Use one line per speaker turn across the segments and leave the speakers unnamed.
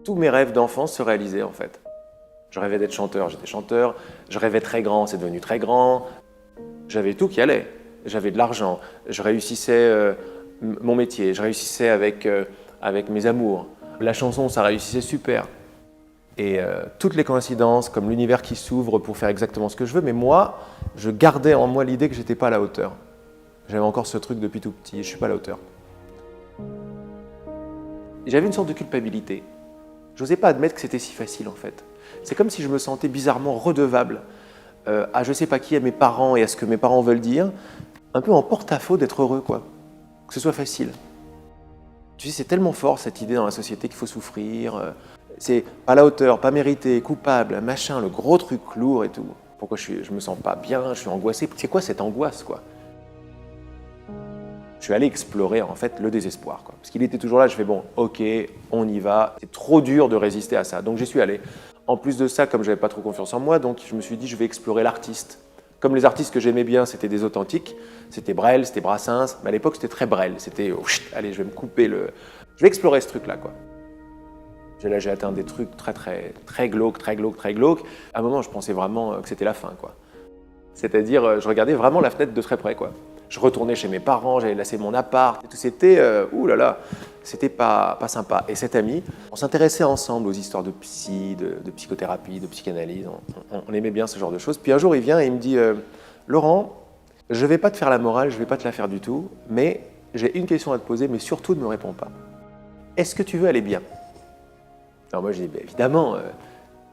Tous mes rêves d'enfance se réalisaient en fait. Je rêvais d'être chanteur, j'étais chanteur. Je rêvais très grand, c'est devenu très grand. J'avais tout qui allait. J'avais de l'argent. Je réussissais mon métier. Je réussissais avec mes amours. La chanson, ça réussissait super. Et toutes les coïncidences, comme l'univers qui s'ouvre pour faire exactement ce que je veux. Mais moi, je gardais en moi l'idée que j'étais pas à la hauteur. J'avais encore ce truc depuis tout petit. Je suis pas à la hauteur. J'avais une sorte de culpabilité. J'osais pas admettre que c'était si facile en fait. C'est comme si je me sentais bizarrement redevable à je sais pas qui, à mes parents et à ce que mes parents veulent dire, un peu en porte-à-faux d'être heureux quoi, que ce soit facile. Tu sais, c'est tellement fort cette idée dans la société qu'il faut souffrir, c'est pas à la hauteur, pas mérité, coupable, machin, le gros truc lourd et tout. Pourquoi je me sens pas bien, je suis angoissé, c'est quoi cette angoisse quoi? Je suis allé explorer en fait le désespoir, quoi. Parce qu'il était toujours là, je fais bon, ok, on y va, c'est trop dur de résister à ça, donc j'y suis allé. En plus de ça, comme j'avais pas trop confiance en moi, donc je me suis dit je vais explorer l'artiste. Comme les artistes que j'aimais bien, c'était des authentiques, c'était Brel, c'était Brassens, mais à l'époque c'était très Brel, c'était allez, je vais me couper le... Je vais explorer ce truc-là, quoi. Là, j'ai atteint des trucs très glauques, très glauques, très glauques. À un moment, je pensais vraiment que c'était la fin, quoi. C'est-à-dire, je regardais vraiment la fenêtre de très près, quoi. Je retournais chez mes parents, j'allais laisser mon appart, et tout. C'était, oulala, c'était pas sympa. Et cet ami, on s'intéressait ensemble aux histoires de psy, de psychothérapie, de psychanalyse. On aimait bien ce genre de choses. Puis un jour, il vient et il me dit, Laurent, je vais pas te faire la morale, je vais pas te la faire du tout, mais j'ai une question à te poser, mais surtout ne me réponds pas. Est-ce que tu veux aller bien? Alors moi, je dis, évidemment.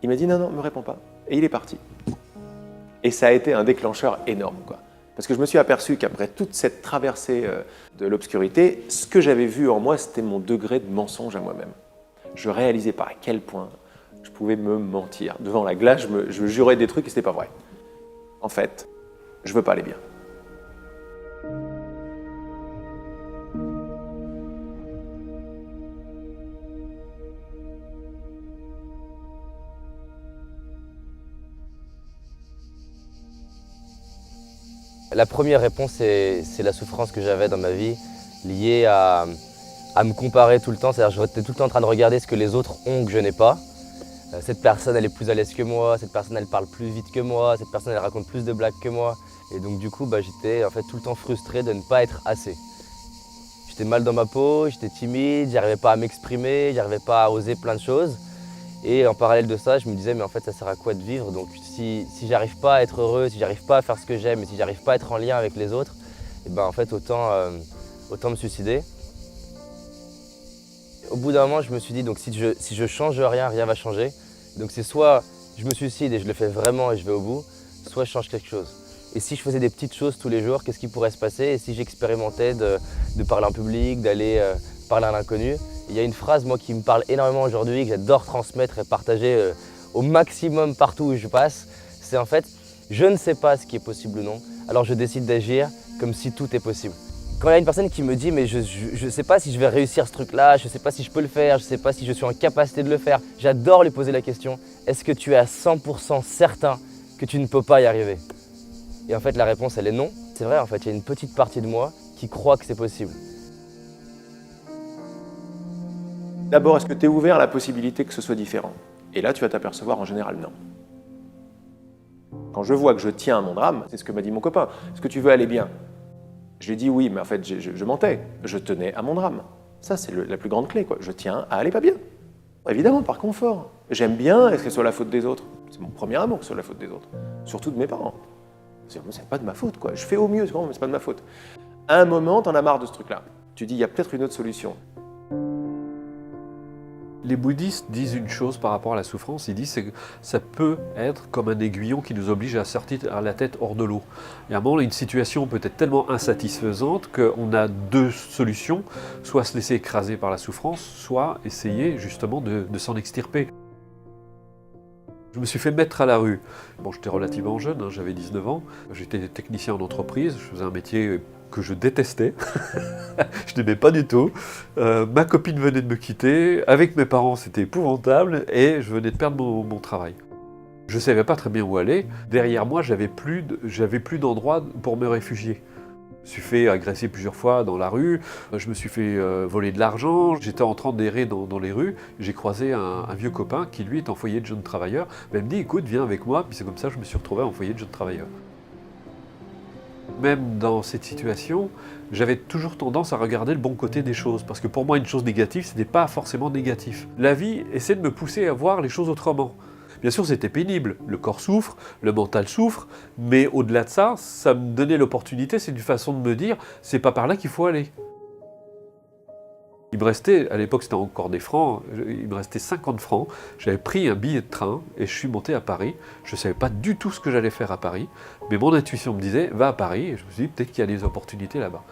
Il m'a dit, non, non, me réponds pas. Et il est parti. Et ça a été un déclencheur énorme, quoi. Parce que je me suis aperçu qu'après toute cette traversée de l'obscurité, ce que j'avais vu en moi, c'était mon degré de mensonge à moi-même. Je réalisais pas à quel point je pouvais me mentir. Devant la glace, je jurais des trucs et c'était pas vrai. En fait, je veux pas aller bien.
La première réponse, c'est la souffrance que j'avais dans ma vie, liée à me comparer tout le temps. C'est-à-dire que j'étais tout le temps en train de regarder ce que les autres ont que je n'ai pas. Cette personne, elle est plus à l'aise que moi, cette personne, elle parle plus vite que moi, cette personne, elle raconte plus de blagues que moi. Et donc du coup, j'étais en fait tout le temps frustré de ne pas être assez. J'étais mal dans ma peau, j'étais timide, j'arrivais pas à m'exprimer, j'arrivais pas à oser plein de choses. Et en parallèle de ça, je me disais, mais en fait, ça sert à quoi de vivre? Donc si j'arrive pas à être heureux, si j'arrive pas à faire ce que j'aime, et si j'arrive pas à être en lien avec les autres, et en fait, autant me suicider. Au bout d'un moment, je me suis dit, donc si je change rien, rien va changer. Donc c'est soit je me suicide et je le fais vraiment et je vais au bout, soit je change quelque chose. Et si je faisais des petites choses tous les jours, qu'est-ce qui pourrait se passer? Et si j'expérimentais de parler en public, d'aller parler à l'inconnu? Il y a une phrase, moi, qui me parle énormément aujourd'hui, que j'adore transmettre et partager au maximum partout où je passe. C'est en fait, je ne sais pas ce qui est possible ou non, alors je décide d'agir comme si tout est possible. Quand il y a une personne qui me dit, mais je ne sais pas si je vais réussir ce truc-là, je ne sais pas si je peux le faire, je ne sais pas si je suis en capacité de le faire, j'adore lui poser la question, est-ce que tu es à 100% certain que tu ne peux pas y arriver? Et en fait, la réponse, elle est non. C'est vrai, en fait, il y a une petite partie de moi qui croit que c'est possible.
D'abord, est-ce que tu es ouvert à la possibilité que ce soit différent? Et là, tu vas t'apercevoir en général non. Quand je vois que je tiens à mon drame, c'est ce que m'a dit mon copain, est-ce que tu veux aller bien? Je lui ai dit oui, mais en fait, je mentais. Je tenais à mon drame. Ça, c'est la plus grande clé, quoi. Je tiens à aller pas bien. Évidemment, par confort. J'aime bien, est-ce que ce soit la faute des autres? C'est mon premier amour que ce soit la faute des autres. Surtout de mes parents. C'est pas de ma faute, quoi. Je fais au mieux, mais c'est pas de ma faute. À un moment, t'en as marre de ce truc-là. Tu dis, il y a peut-être une autre solution.
Les bouddhistes disent une chose par rapport à la souffrance, ils disent que ça peut être comme un aiguillon qui nous oblige à sortir la tête hors de l'eau. Et à un moment, une situation peut être tellement insatisfaisante qu'on a deux solutions, soit se laisser écraser par la souffrance, soit essayer justement de s'en extirper. Je me suis fait mettre à la rue. Bon, j'étais relativement jeune, hein, j'avais 19 ans, j'étais technicien en entreprise, je faisais un métier que je détestais, je n'aimais pas du tout. Ma copine venait de me quitter, avec mes parents c'était épouvantable et je venais de perdre mon travail. Je ne savais pas très bien où aller. Derrière moi, j'avais plus d'endroit pour me réfugier. Je me suis fait agresser plusieurs fois dans la rue, je me suis fait voler de l'argent, j'étais en train d'errer dans les rues, j'ai croisé un vieux copain qui lui est en foyer de jeunes travailleurs. Ben, il me dit écoute viens avec moi, puis c'est comme ça que je me suis retrouvé en foyer de jeunes travailleurs. Même dans cette situation, j'avais toujours tendance à regarder le bon côté des choses, parce que pour moi une chose négative, ce n'était pas forcément négatif. La vie essaie de me pousser à voir les choses autrement. Bien sûr, c'était pénible, le corps souffre, le mental souffre, mais au-delà de ça, ça me donnait l'opportunité, c'est une façon de me dire, c'est pas par là qu'il faut aller. Il me restait, à l'époque c'était encore des francs, il me restait 50 francs, j'avais pris un billet de train et je suis monté à Paris. Je ne savais pas du tout ce que j'allais faire à Paris, mais mon intuition me disait, va à Paris, et je me suis dit, peut-être qu'il y a des opportunités là-bas.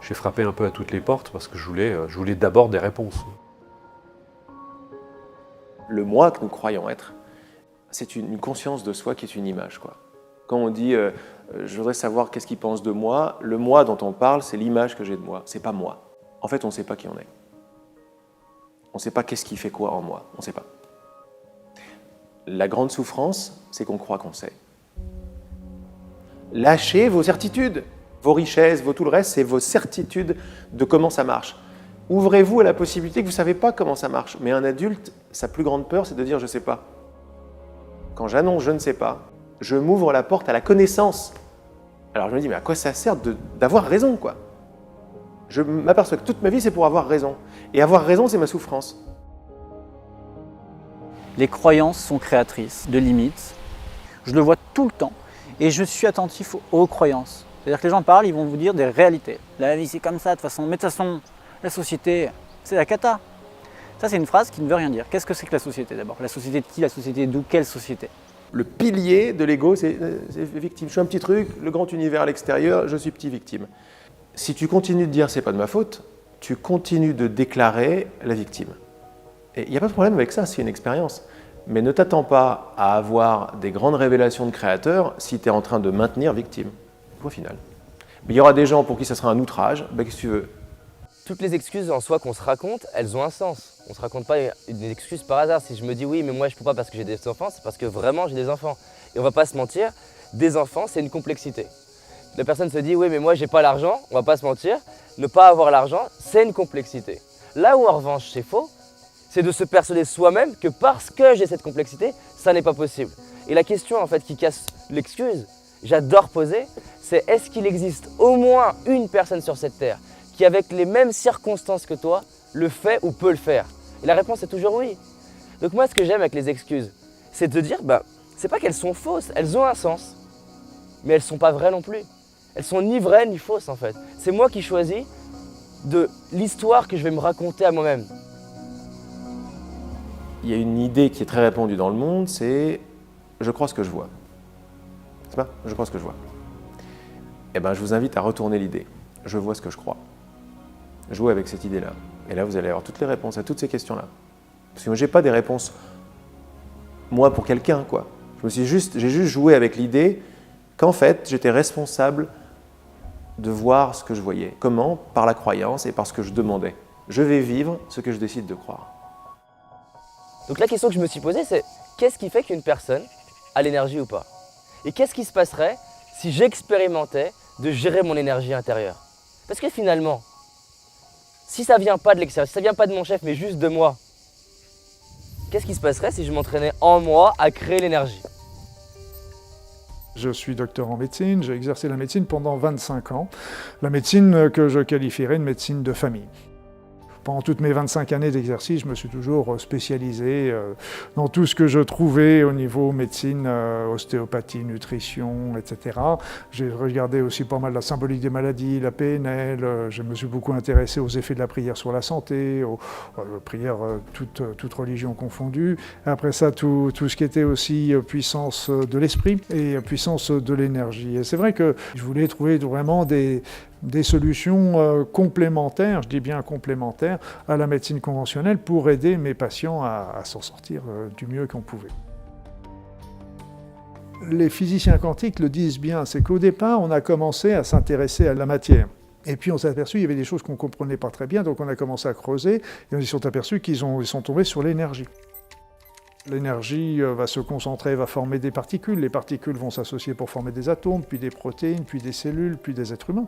J'ai frappé un peu à toutes les portes parce que je voulais d'abord des réponses.
Le moi que nous croyons être, c'est une conscience de soi qui est une image, quoi. Quand on dit je voudrais savoir qu'est-ce qu'il pense de moi, le moi dont on parle, c'est l'image que j'ai de moi, c'est pas moi. En fait, on ne sait pas qui on est. On ne sait pas qu'est-ce qui fait quoi en moi, on ne sait pas. La grande souffrance, c'est qu'on croit qu'on sait. Lâchez vos certitudes, vos richesses, tout le reste, c'est vos certitudes de comment ça marche. Ouvrez-vous à la possibilité que vous ne savez pas comment ça marche. Mais un adulte, sa plus grande peur, c'est de dire « je ne sais pas ». Quand j'annonce « je ne sais pas », je m'ouvre la porte à la connaissance. Alors je me dis « mais à quoi ça sert d'avoir raison, quoi ?» Je m'aperçois que toute ma vie, c'est pour avoir raison. Et avoir raison, c'est ma souffrance.
Les croyances sont créatrices de limites. Je le vois tout le temps. Et je suis attentif aux croyances. C'est-à-dire que les gens parlent, ils vont vous dire des réalités. La vie, c'est comme ça, de toute façon. Mais de toute façon, la société, c'est la cata. Ça, c'est une phrase qui ne veut rien dire. Qu'est-ce que c'est que la société d'abord? La société de qui? La société d'où? Quelle société?
Le pilier de l'ego, c'est victime. Je suis un petit truc, le grand univers à l'extérieur, je suis petit victime. Si tu continues de dire c'est pas de ma faute, tu continues de déclarer la victime. Et il n'y a pas de problème avec ça, c'est une expérience. Mais ne t'attends pas à avoir des grandes révélations de créateurs si tu es en train de maintenir victime. Point final. Mais il y aura des gens pour qui ça sera un outrage, ben qu'est-ce que tu veux?
Toutes les excuses en soi qu'on se raconte, elles ont un sens. On ne se raconte pas une excuse par hasard. Si je me dis oui, mais moi je ne peux pas parce que j'ai des enfants, c'est parce que vraiment j'ai des enfants. Et on ne va pas se mentir, des enfants, c'est une complexité. La personne se dit oui, mais moi j'ai pas l'argent, on ne va pas se mentir. Ne pas avoir l'argent, c'est une complexité. Là où en revanche c'est faux, c'est de se persuader soi-même que parce que j'ai cette complexité, ça n'est pas possible. Et la question en fait qui casse l'excuse, j'adore poser, c'est est-ce qu'il existe au moins une personne sur cette terre qui, avec les mêmes circonstances que toi, le fait ou peut le faire? Et la réponse est toujours oui. Donc moi, ce que j'aime avec les excuses, c'est de dire, c'est pas qu'elles sont fausses, elles ont un sens, mais elles sont pas vraies non plus. Elles sont ni vraies ni fausses en fait. C'est moi qui choisis de l'histoire que je vais me raconter à moi-même.
Il y a une idée qui est très répandue dans le monde, c'est « je crois ce que je vois ». C'est pas « je crois ce que je vois ». Eh bien, je vous invite à retourner l'idée. Je vois ce que je crois. Jouez avec cette idée-là. Et là, vous allez avoir toutes les réponses à toutes ces questions-là. Parce que moi, je n'ai pas des réponses, moi, pour quelqu'un, quoi. J'ai juste joué avec l'idée qu'en fait, j'étais responsable de voir ce que je voyais. Comment? Par la croyance et par ce que je demandais. Je vais vivre ce que je décide de croire.
Donc la question que je me suis posée, c'est qu'est-ce qui fait qu'une personne a l'énergie ou pas? Et qu'est-ce qui se passerait si j'expérimentais de gérer mon énergie intérieure? Parce que finalement, si ça ne vient pas de l'extérieur, si ça ne vient pas de mon chef, mais juste de moi, qu'est-ce qui se passerait si je m'entraînais en moi à créer l'énergie?
Je suis docteur en médecine, j'ai exercé la médecine pendant 25 ans. La médecine que je qualifierais de médecine de famille. Pendant toutes mes 25 années d'exercice, je me suis toujours spécialisé dans tout ce que je trouvais au niveau médecine, ostéopathie, nutrition, etc. J'ai regardé aussi pas mal la symbolique des maladies, la PNL, je me suis beaucoup intéressé aux effets de la prière sur la santé, aux prières toute religion confondue. Après ça, tout ce qui était aussi puissance de l'esprit et puissance de l'énergie. Et c'est vrai que je voulais trouver vraiment des solutions complémentaires, je dis bien complémentaires, à la médecine conventionnelle pour aider mes patients à s'en sortir du mieux qu'on pouvait. Les physiciens quantiques le disent bien, c'est qu'au départ, on a commencé à s'intéresser à la matière. Et puis on s'est aperçu qu'il y avait des choses qu'on ne comprenait pas très bien, donc on a commencé à creuser, et on s'est aperçu qu'ils sont tombés sur l'énergie. L'énergie va se concentrer, va former des particules. Les particules vont s'associer pour former des atomes, puis des protéines, puis des cellules, puis des êtres humains.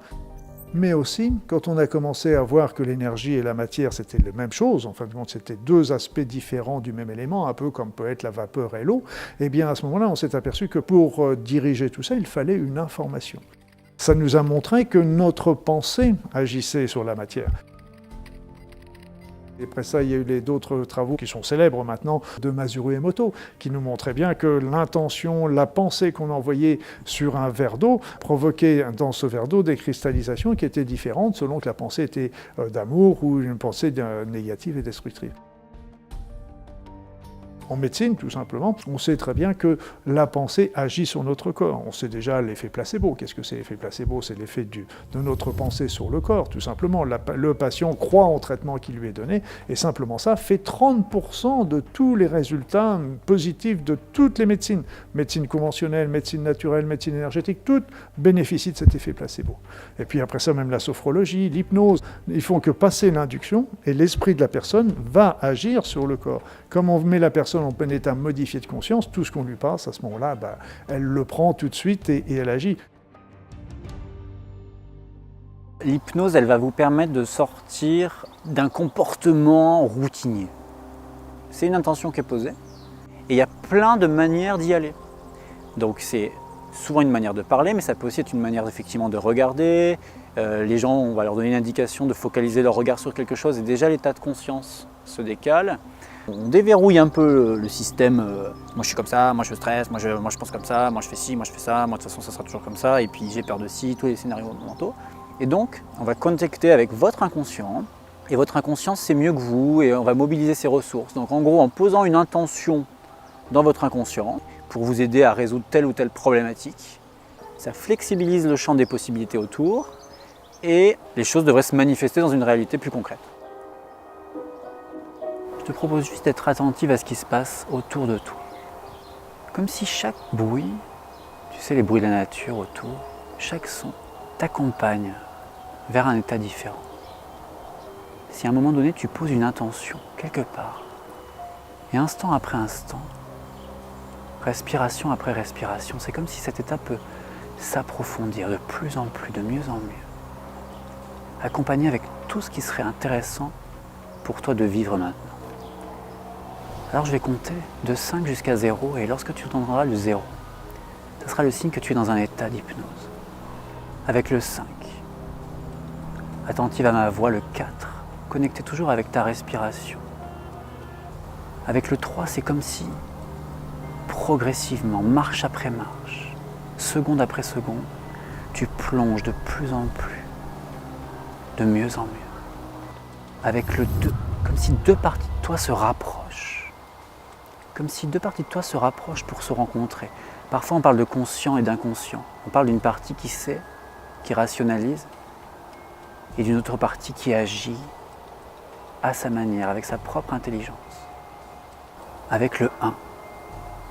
Mais aussi, quand on a commencé à voir que l'énergie et la matière, c'était la même chose, en fin de compte, c'était deux aspects différents du même élément, un peu comme peut être la vapeur et l'eau, eh bien à ce moment-là, on s'est aperçu que pour diriger tout ça, il fallait une information. Ça nous a montré que notre pensée agissait sur la matière. Et après ça, il y a eu d'autres travaux qui sont célèbres maintenant de Masaru Emoto, qui nous montraient bien que l'intention, la pensée qu'on envoyait sur un verre d'eau provoquait dans ce verre d'eau des cristallisations qui étaient différentes selon que la pensée était d'amour ou une pensée négative et destructrice. En médecine, tout simplement, on sait très bien que la pensée agit sur notre corps. On sait déjà l'effet placebo. Qu'est-ce que c'est l'effet placebo? C'est l'effet de notre pensée sur le corps, tout simplement. Le patient croit au traitement qui lui est donné, et simplement ça fait 30% de tous les résultats positifs de toutes les médecines. Médecine conventionnelle, médecine naturelle, médecine énergétique, toutes bénéficient de cet effet placebo. Et puis après ça, même la sophrologie, l'hypnose, ils font que passer l'induction, et l'esprit de la personne va agir sur le corps. Comme on met la personne en plein état modifié de conscience, tout ce qu'on lui passe, à ce moment-là, elle le prend tout de suite et elle agit.
L'hypnose, elle va vous permettre de sortir d'un comportement routinier. C'est une intention qui est posée, et il y a plein de manières d'y aller. Donc c'est souvent une manière de parler, mais ça peut aussi être une manière effectivement de regarder. Les gens, on va leur donner une indication de focaliser leur regard sur quelque chose, et déjà l'état de conscience se décale. On déverrouille un peu le système, moi je suis comme ça, moi je stresse, moi je pense comme ça, moi je fais ci, moi je fais ça, moi de toute façon ça sera toujours comme ça, et puis j'ai peur de ci, tous les scénarios mentaux. Et donc on va connecter avec votre inconscient, et votre inconscient c'est mieux que vous, et on va mobiliser ses ressources. Donc en gros en posant une intention dans votre inconscient pour vous aider à résoudre telle ou telle problématique, ça flexibilise le champ des possibilités autour, et les choses devraient se manifester dans une réalité plus concrète. Je te propose juste d'être attentive à ce qui se passe autour de toi. Comme si chaque bruit, tu sais les bruits de la nature autour, chaque son t'accompagne vers un état différent. Si à un moment donné tu poses une intention quelque part, et instant après instant, respiration après respiration, c'est comme si cet état peut s'approfondir de plus en plus, de mieux en mieux, accompagné avec tout ce qui serait intéressant pour toi de vivre maintenant. Alors je vais compter de 5 jusqu'à 0, et lorsque tu entendras le 0, ce sera le signe que tu es dans un état d'hypnose. Avec le 5, attentive à ma voix, le 4, connecté toujours avec ta respiration. Avec le 3, c'est comme si, progressivement, marche après marche, seconde après seconde, tu plonges de plus en plus, de mieux en mieux. Avec le 2, comme si deux parties de toi se rapprochent. Comme si deux parties de toi se rapprochent pour se rencontrer. Parfois on parle de conscient et d'inconscient. On parle d'une partie qui sait, qui rationalise, et d'une autre partie qui agit à sa manière, avec sa propre intelligence. Avec le 1,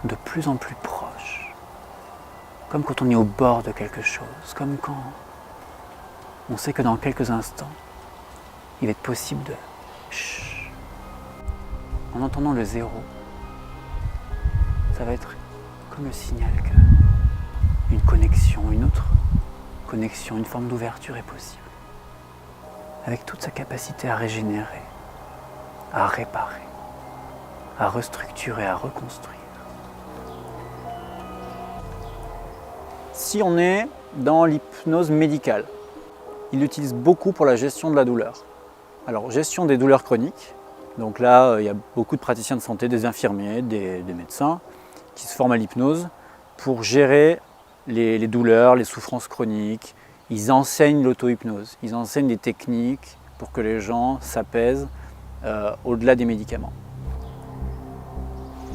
de plus en plus proche. Comme quand on est au bord de quelque chose, comme quand on sait que dans quelques instants, il va être possible de chut. En entendant le 0, ça va être comme le signal qu'une connexion, une autre connexion, une forme d'ouverture est possible. Avec toute sa capacité à régénérer, à réparer, à restructurer, à reconstruire. Si on est dans l'hypnose médicale, il l'utilise beaucoup pour la gestion de la douleur. Alors, gestion des douleurs chroniques. Donc là, il y a beaucoup de praticiens de santé, des infirmiers, des médecins qui se forment à l'hypnose pour gérer les douleurs, les souffrances chroniques. Ils enseignent l'auto-hypnose, ils enseignent des techniques pour que les gens s'apaisent au-delà des médicaments.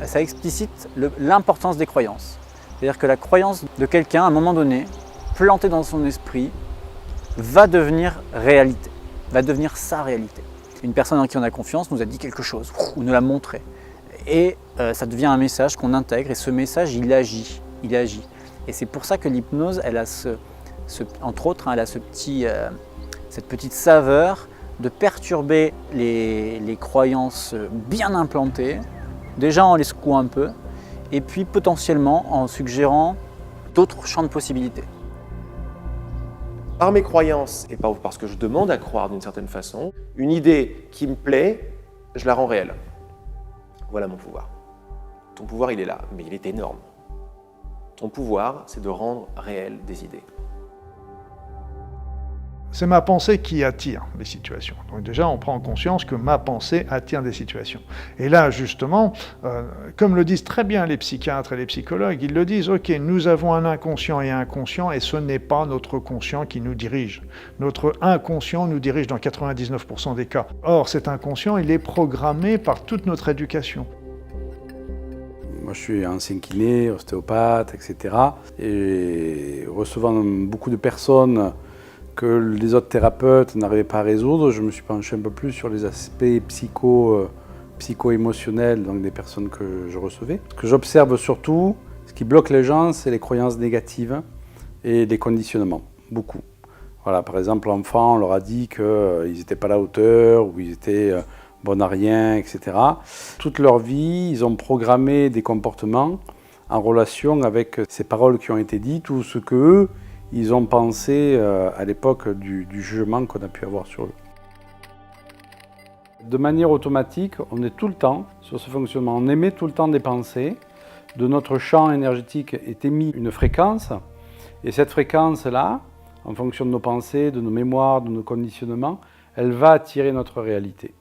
Ça explicite l'importance des croyances. C'est-à-dire que la croyance de quelqu'un, à un moment donné, plantée dans son esprit, va devenir réalité, va devenir sa réalité. Une personne en qui on a confiance nous a dit quelque chose, ou nous l'a montré. Et ça devient un message qu'on intègre, et ce message, il agit. Et c'est pour ça que l'hypnose, elle a entre autres, elle a cette petite saveur de perturber les croyances bien implantées, Déjà en les secouant un peu, et puis potentiellement en suggérant d'autres champs de possibilités.
Par mes croyances et parce que je demande à croire d'une certaine façon, une idée qui me plaît, je la rends réelle. Voilà mon pouvoir. Ton pouvoir, il est là, mais il est énorme. Ton pouvoir, c'est de rendre réelles des idées.
C'est ma pensée qui attire les situations. Donc déjà, on prend conscience que ma pensée attire des situations. Et là, justement, comme le disent très bien les psychiatres et les psychologues, ils le disent, ok, nous avons un inconscient et un conscient, et ce n'est pas notre conscient qui nous dirige. Notre inconscient nous dirige dans 99% des cas. Or, cet inconscient, il est programmé par toute notre éducation.
Moi, je suis ancien kiné, ostéopathe, etc. Et recevant beaucoup de personnes que les autres thérapeutes n'arrivaient pas à résoudre, je me suis penché un peu plus sur les aspects psycho-émotionnels donc des personnes que je recevais. Ce que j'observe surtout, ce qui bloque les gens, c'est les croyances négatives et les conditionnements, beaucoup. Voilà, par exemple, l'enfant, on leur a dit qu'ils n'étaient pas à la hauteur, ou ils étaient bons à rien, etc. Toute leur vie, ils ont programmé des comportements en relation avec ces paroles qui ont été dites ou ce qu'eux, ils ont pensé à l'époque du jugement qu'on a pu avoir sur eux. De manière automatique, on est tout le temps sur ce fonctionnement. On émet tout le temps des pensées. De notre champ énergétique est émise une fréquence. Et cette fréquence-là, en fonction de nos pensées, de nos mémoires, de nos conditionnements, elle va attirer notre réalité.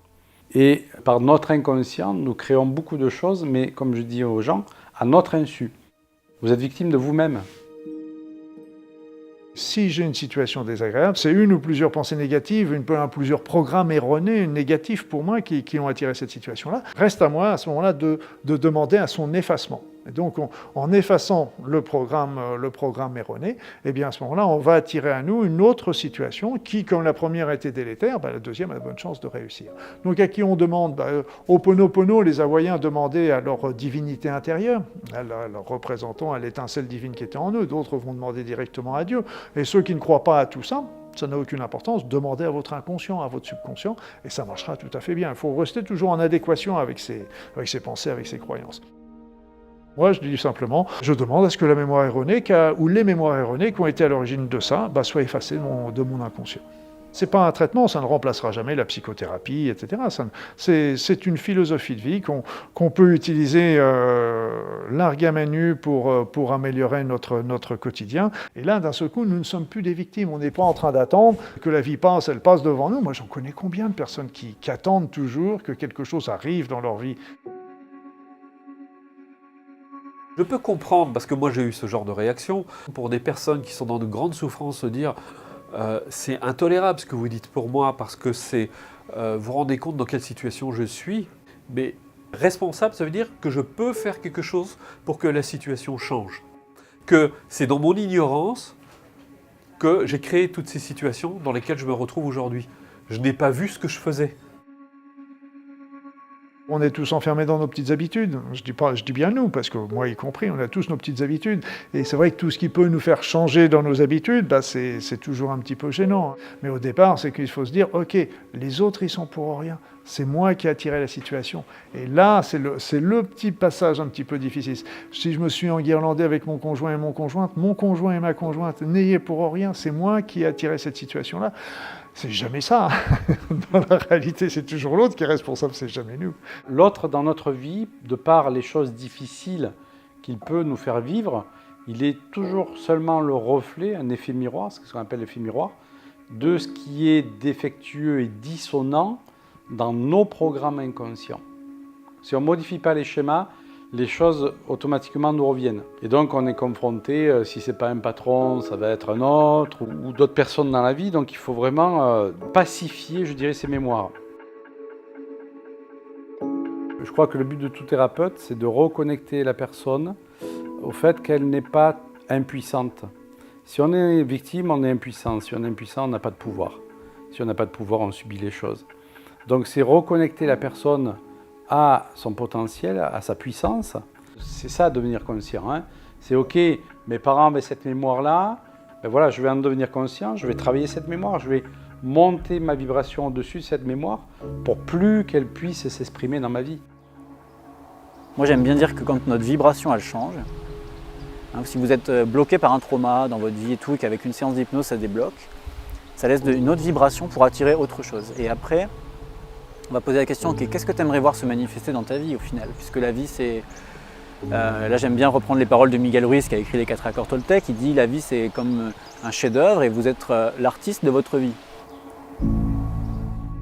Et par notre inconscient, nous créons beaucoup de choses, mais comme je dis aux gens, à notre insu. Vous êtes victime de vous-même.
Si j'ai une situation désagréable, c'est une ou plusieurs pensées négatives, plusieurs programmes erronés, négatifs pour moi, qui ont attiré cette situation-là. Reste à moi, à ce moment-là, de demander à son effacement. Et donc, en effaçant le programme erroné, eh bien, à ce moment-là, on va attirer à nous une autre situation qui, comme la première a été délétère, la deuxième a de bonnes chances de réussir. Donc, à qui on demande Ho'oponopono, les Hawaïens demandaient à leur divinité intérieure, à leur représentant à l'étincelle divine qui était en eux. D'autres vont demander directement à Dieu. Et ceux qui ne croient pas à tout ça, ça n'a aucune importance, demandez à votre inconscient, à votre subconscient, et ça marchera tout à fait bien. Il faut rester toujours en adéquation avec ses pensées, avec ses croyances. Moi, je dis simplement, je demande à ce que la mémoire erronée, ou les mémoires erronées qui ont été à l'origine de ça, soient effacées de mon inconscient. C'est pas un traitement, ça ne remplacera jamais la psychothérapie, etc. C'est une philosophie de vie qu'on peut utiliser largue à main nue pour améliorer notre quotidien. Et là, d'un seul coup, nous ne sommes plus des victimes. On n'est pas en train d'attendre que la vie passe, elle passe devant nous. Moi, j'en connais combien de personnes qui attendent toujours que quelque chose arrive dans leur vie.
Je peux comprendre, parce que moi j'ai eu ce genre de réaction, pour des personnes qui sont dans de grandes souffrances, se dire c'est intolérable ce que vous dites pour moi, parce que vous vous rendez compte dans quelle situation je suis, mais responsable, ça veut dire que je peux faire quelque chose pour que la situation change. Que c'est dans mon ignorance que j'ai créé toutes ces situations dans lesquelles je me retrouve aujourd'hui. Je n'ai pas vu ce que je faisais.
On est tous enfermés dans nos petites habitudes. Je dis bien nous, parce que moi y compris, on a tous nos petites habitudes. Et c'est vrai que tout ce qui peut nous faire changer dans nos habitudes, c'est toujours un petit peu gênant. Mais au départ, c'est qu'il faut se dire, ok, les autres, ils sont pour rien. C'est moi qui ai attiré la situation. Et là, c'est le petit passage un petit peu difficile. Si je me suis enguirlandé avec mon conjoint et mon conjoint et ma conjointe n'ayez pour rien, c'est moi qui ai attiré cette situation-là. C'est jamais ça. Dans la réalité, c'est toujours l'autre qui est responsable, c'est jamais nous.
L'autre dans notre vie, de par les choses difficiles qu'il peut nous faire vivre, il est toujours seulement le reflet, un effet miroir, ce qu'on appelle l'effet miroir, de ce qui est défectueux et dissonant dans nos programmes inconscients. Si on ne modifie pas les schémas, les choses automatiquement nous reviennent. Et donc on est confronté, si ce n'est pas un patron, ça va être un autre, ou d'autres personnes dans la vie. Donc il faut vraiment pacifier, je dirais, ces mémoires. Je crois que le but de tout thérapeute, c'est de reconnecter la personne au fait qu'elle n'est pas impuissante. Si on est victime, on est impuissant. Si on est impuissant, on n'a pas de pouvoir. Si on n'a pas de pouvoir, on subit les choses. Donc c'est reconnecter la personne à son potentiel, à sa puissance. C'est ça, devenir conscient. Hein. C'est ok, mes parents avaient cette mémoire-là, ben voilà, je vais en devenir conscient, je vais travailler cette mémoire, je vais monter ma vibration au-dessus de cette mémoire pour plus qu'elle puisse s'exprimer dans ma vie.
Moi j'aime bien dire que quand notre vibration elle change, si vous êtes bloqué par un trauma dans votre vie et tout, et qu'avec une séance d'hypnose ça débloque, ça laisse une autre vibration pour attirer autre chose. Et après, on va poser la question, ok, qu'est-ce que tu aimerais voir se manifester dans ta vie au final? Puisque la vie c'est... là j'aime bien reprendre les paroles de Miguel Ruiz qui a écrit les 4 accords Toltec, il dit la vie c'est comme un chef-d'œuvre et vous êtes l'artiste de votre vie.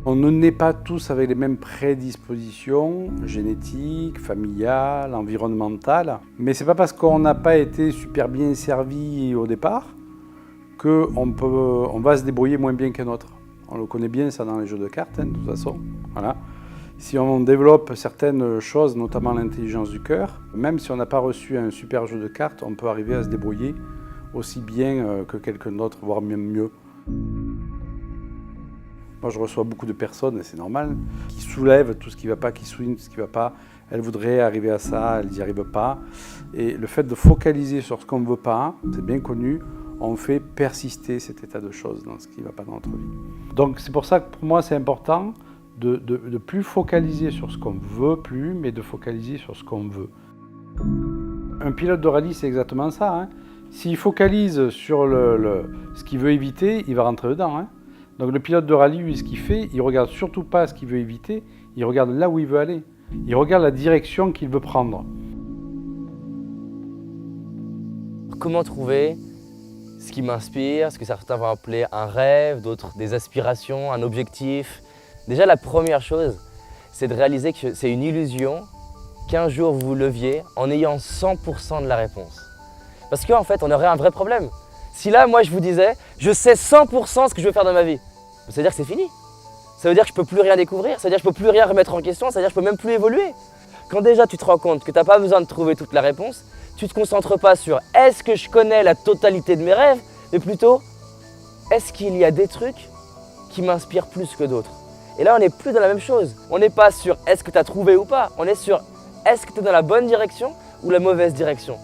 On ne naît pas tous avec les mêmes prédispositions génétiques, familiales, environnementales. Mais c'est pas parce qu'on n'a pas été super bien servi au départ qu'on va se débrouiller moins bien qu'un autre. On le connaît bien ça dans les jeux de cartes, de toute façon. Voilà. Si on développe certaines choses, notamment l'intelligence du cœur, même si on n'a pas reçu un super jeu de cartes, on peut arriver à se débrouiller aussi bien que quelqu'un d'autre, voire même mieux. Moi, je reçois beaucoup de personnes, et c'est normal, qui soulèvent tout ce qui ne va pas, qui soulignent tout ce qui ne va pas. Elles voudraient arriver à ça, elles n'y arrivent pas. Et le fait de focaliser sur ce qu'on ne veut pas, c'est bien connu, on fait persister cet état de choses dans ce qui ne va pas dans notre vie. Donc c'est pour ça que pour moi, c'est important de plus focaliser sur ce qu'on ne veut plus, mais de focaliser sur ce qu'on veut. Un pilote de rallye, c'est exactement ça. Hein. S'il focalise sur ce qu'il veut éviter, il va rentrer dedans. Hein. Donc le pilote de rallye, lui, ce qu'il fait, il ne regarde surtout pas ce qu'il veut éviter, il regarde là où il veut aller. Il regarde la direction qu'il veut prendre.
Comment trouver ce qui m'inspire, ce que certains vont appeler un rêve, d'autres des aspirations, un objectif. Déjà, la première chose, c'est de réaliser que c'est une illusion qu'un jour vous vous leviez en ayant 100% de la réponse. Parce qu'en fait, on aurait un vrai problème. Si là, moi, je vous disais, je sais 100% ce que je veux faire dans ma vie, ça veut dire que c'est fini. Ça veut dire que je ne peux plus rien découvrir, ça veut dire que je ne peux plus rien remettre en question, ça veut dire que je ne peux même plus évoluer. Quand déjà tu te rends compte que tu n'as pas besoin de trouver toute la réponse, tu ne te concentres pas sur est-ce que je connais la totalité de mes rêves, mais plutôt est-ce qu'il y a des trucs qui m'inspirent plus que d'autres. Et là, on n'est plus dans la même chose. On n'est pas sur est-ce que tu as trouvé ou pas, on est sur est-ce que tu es dans la bonne direction ou la mauvaise direction.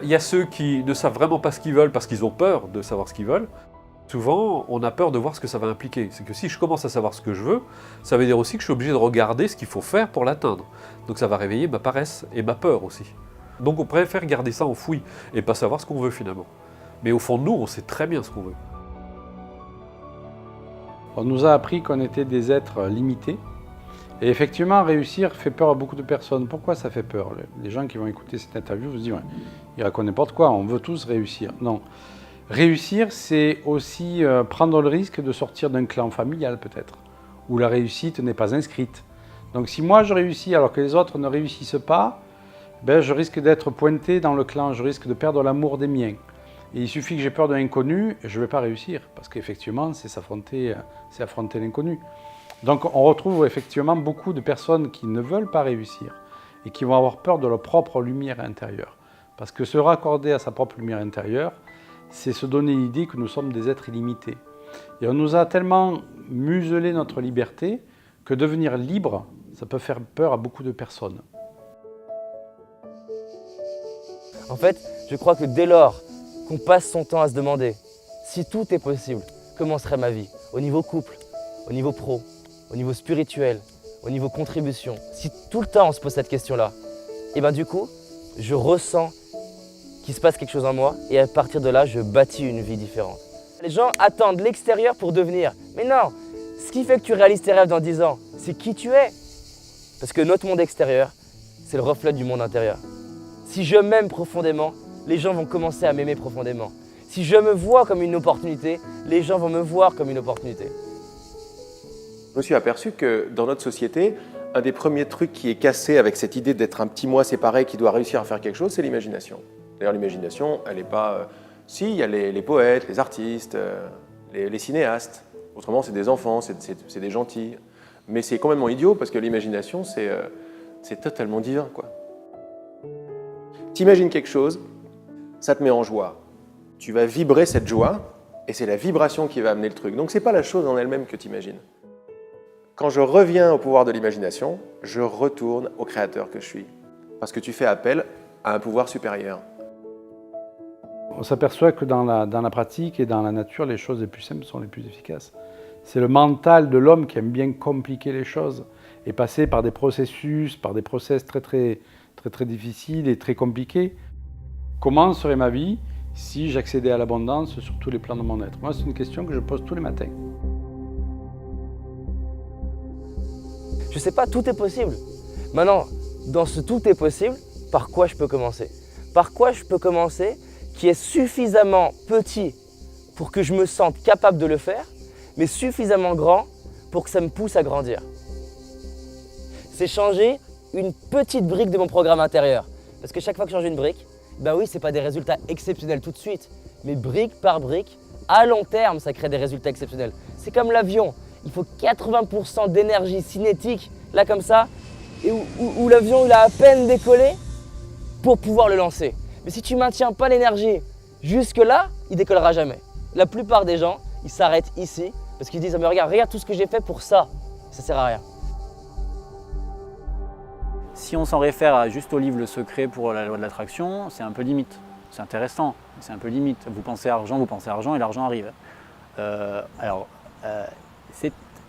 Il y a ceux qui ne savent vraiment pas ce qu'ils veulent parce qu'ils ont peur de savoir ce qu'ils veulent. Souvent, on a peur de voir ce que ça va impliquer. C'est que si je commence à savoir ce que je veux, ça veut dire aussi que je suis obligé de regarder ce qu'il faut faire pour l'atteindre. Donc ça va réveiller ma paresse et ma peur aussi. Donc on préfère garder ça enfoui et pas savoir ce qu'on veut finalement. Mais au fond de nous, on sait très bien ce qu'on veut.
On nous a appris qu'on était des êtres limités. Et effectivement, réussir fait peur à beaucoup de personnes. Pourquoi ça fait peur? Les gens qui vont écouter cette interview vont se dire, ouais, il raconte n'importe quoi, on veut tous réussir. Non. Réussir, c'est aussi prendre le risque de sortir d'un clan familial peut-être, où la réussite n'est pas inscrite. Donc si moi je réussis alors que les autres ne réussissent pas, ben, je risque d'être pointé dans le clan, je risque de perdre l'amour des miens. Et il suffit que j'ai peur de l'inconnu, je ne vais pas réussir, parce qu'effectivement, c'est affronter l'inconnu. Donc on retrouve effectivement beaucoup de personnes qui ne veulent pas réussir et qui vont avoir peur de leur propre lumière intérieure. Parce que se raccorder à sa propre lumière intérieure, c'est se donner l'idée que nous sommes des êtres illimités. Et on nous a tellement muselé notre liberté que devenir libre, ça peut faire peur à beaucoup de personnes.
En fait, je crois que dès lors qu'on passe son temps à se demander si tout est possible, comment serait ma vie, au niveau couple, au niveau pro, au niveau spirituel, au niveau contribution, si tout le temps on se pose cette question-là, et bien du coup, je ressens qu'il se passe quelque chose en moi et à partir de là, je bâtis une vie différente. Les gens attendent l'extérieur pour devenir. Mais non, ce qui fait que tu réalises tes rêves dans 10 ans, c'est qui tu es. Parce que notre monde extérieur, c'est le reflet du monde intérieur. Si je m'aime profondément, les gens vont commencer à m'aimer profondément. Si je me vois comme une opportunité, les gens vont me voir comme une opportunité.
Je me suis aperçu que dans notre société, un des premiers trucs qui est cassé avec cette idée d'être un petit moi séparé qui doit réussir à faire quelque chose, c'est l'imagination. D'ailleurs, l'imagination, elle n'est pas... Si, il y a les poètes, les artistes, les cinéastes. Autrement, c'est des enfants, c'est des gentils. Mais c'est complètement idiot parce que l'imagination, c'est totalement divin, quoi. T'imagines quelque chose, ça te met en joie. Tu vas vibrer cette joie et c'est la vibration qui va amener le truc. Donc, ce n'est pas la chose en elle-même que tu imagines. Quand je reviens au pouvoir de l'imagination, je retourne au créateur que je suis. Parce que tu fais appel à un pouvoir supérieur.
On s'aperçoit que dans la pratique et dans la nature, les choses les plus simples sont les plus efficaces. C'est le mental de l'homme qui aime bien compliquer les choses. et passer par des process très difficiles et très compliqués. Comment serait ma vie si j'accédais à l'abondance sur tous les plans de mon être? Moi, c'est une question que je pose tous les matins.
Je sais pas, tout est possible. Maintenant, dans ce tout est possible, par quoi je peux commencer? Par quoi je peux commencer qui est suffisamment petit pour que je me sente capable de le faire, mais suffisamment grand pour que ça me pousse à grandir? C'est changer une petite brique de mon programme intérieur. Parce que chaque fois que je change une brique, ben oui, c'est pas des résultats exceptionnels tout de suite, mais brique par brique, à long terme, ça crée des résultats exceptionnels. C'est comme l'avion. Il faut 80% d'énergie cinétique, là comme ça, et où l'avion il a à peine décollé pour pouvoir le lancer. Mais si tu ne maintiens pas l'énergie jusque-là, il ne décollera jamais. La plupart des gens, ils s'arrêtent ici parce qu'ils disent « mais regarde tout ce que j'ai fait pour ça, ça ne sert à rien ».
Si on s'en réfère juste au livre Le Secret pour la loi de l'attraction, c'est un peu limite. C'est intéressant, mais c'est un peu limite. Vous pensez argent et l'argent arrive.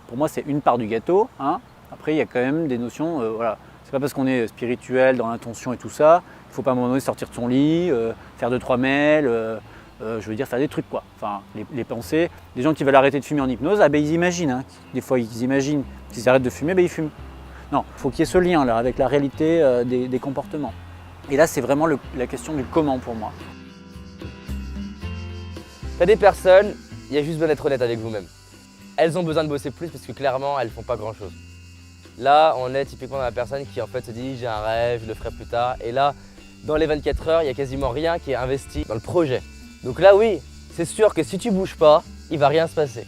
Pour moi, c'est une part du gâteau. Hein. Après, il y a quand même des notions. Voilà. C'est pas parce qu'on est spirituel, dans l'intention et tout ça, il ne faut pas à un moment donné sortir de son lit, faire 2-3 mails, je veux dire faire des trucs quoi. Enfin, les pensées. Les gens qui veulent arrêter de fumer en hypnose, ah ben ils imaginent. Hein. Des fois, ils imaginent qu'ils arrêtent de fumer, ben ils fument. Non, il faut qu'il y ait ce lien là avec la réalité des comportements. Et là, c'est vraiment la question du comment pour moi.
T'as des personnes, il y a juste besoin d'être honnête avec vous-même. Elles ont besoin de bosser plus parce que clairement, elles font pas grand-chose. Là, on est typiquement dans la personne qui en fait se dit j'ai un rêve, je le ferai plus tard. Et là, dans les 24 heures, il n'y a quasiment rien qui est investi dans le projet. Donc là, oui, c'est sûr que si tu bouges pas, il va rien se passer.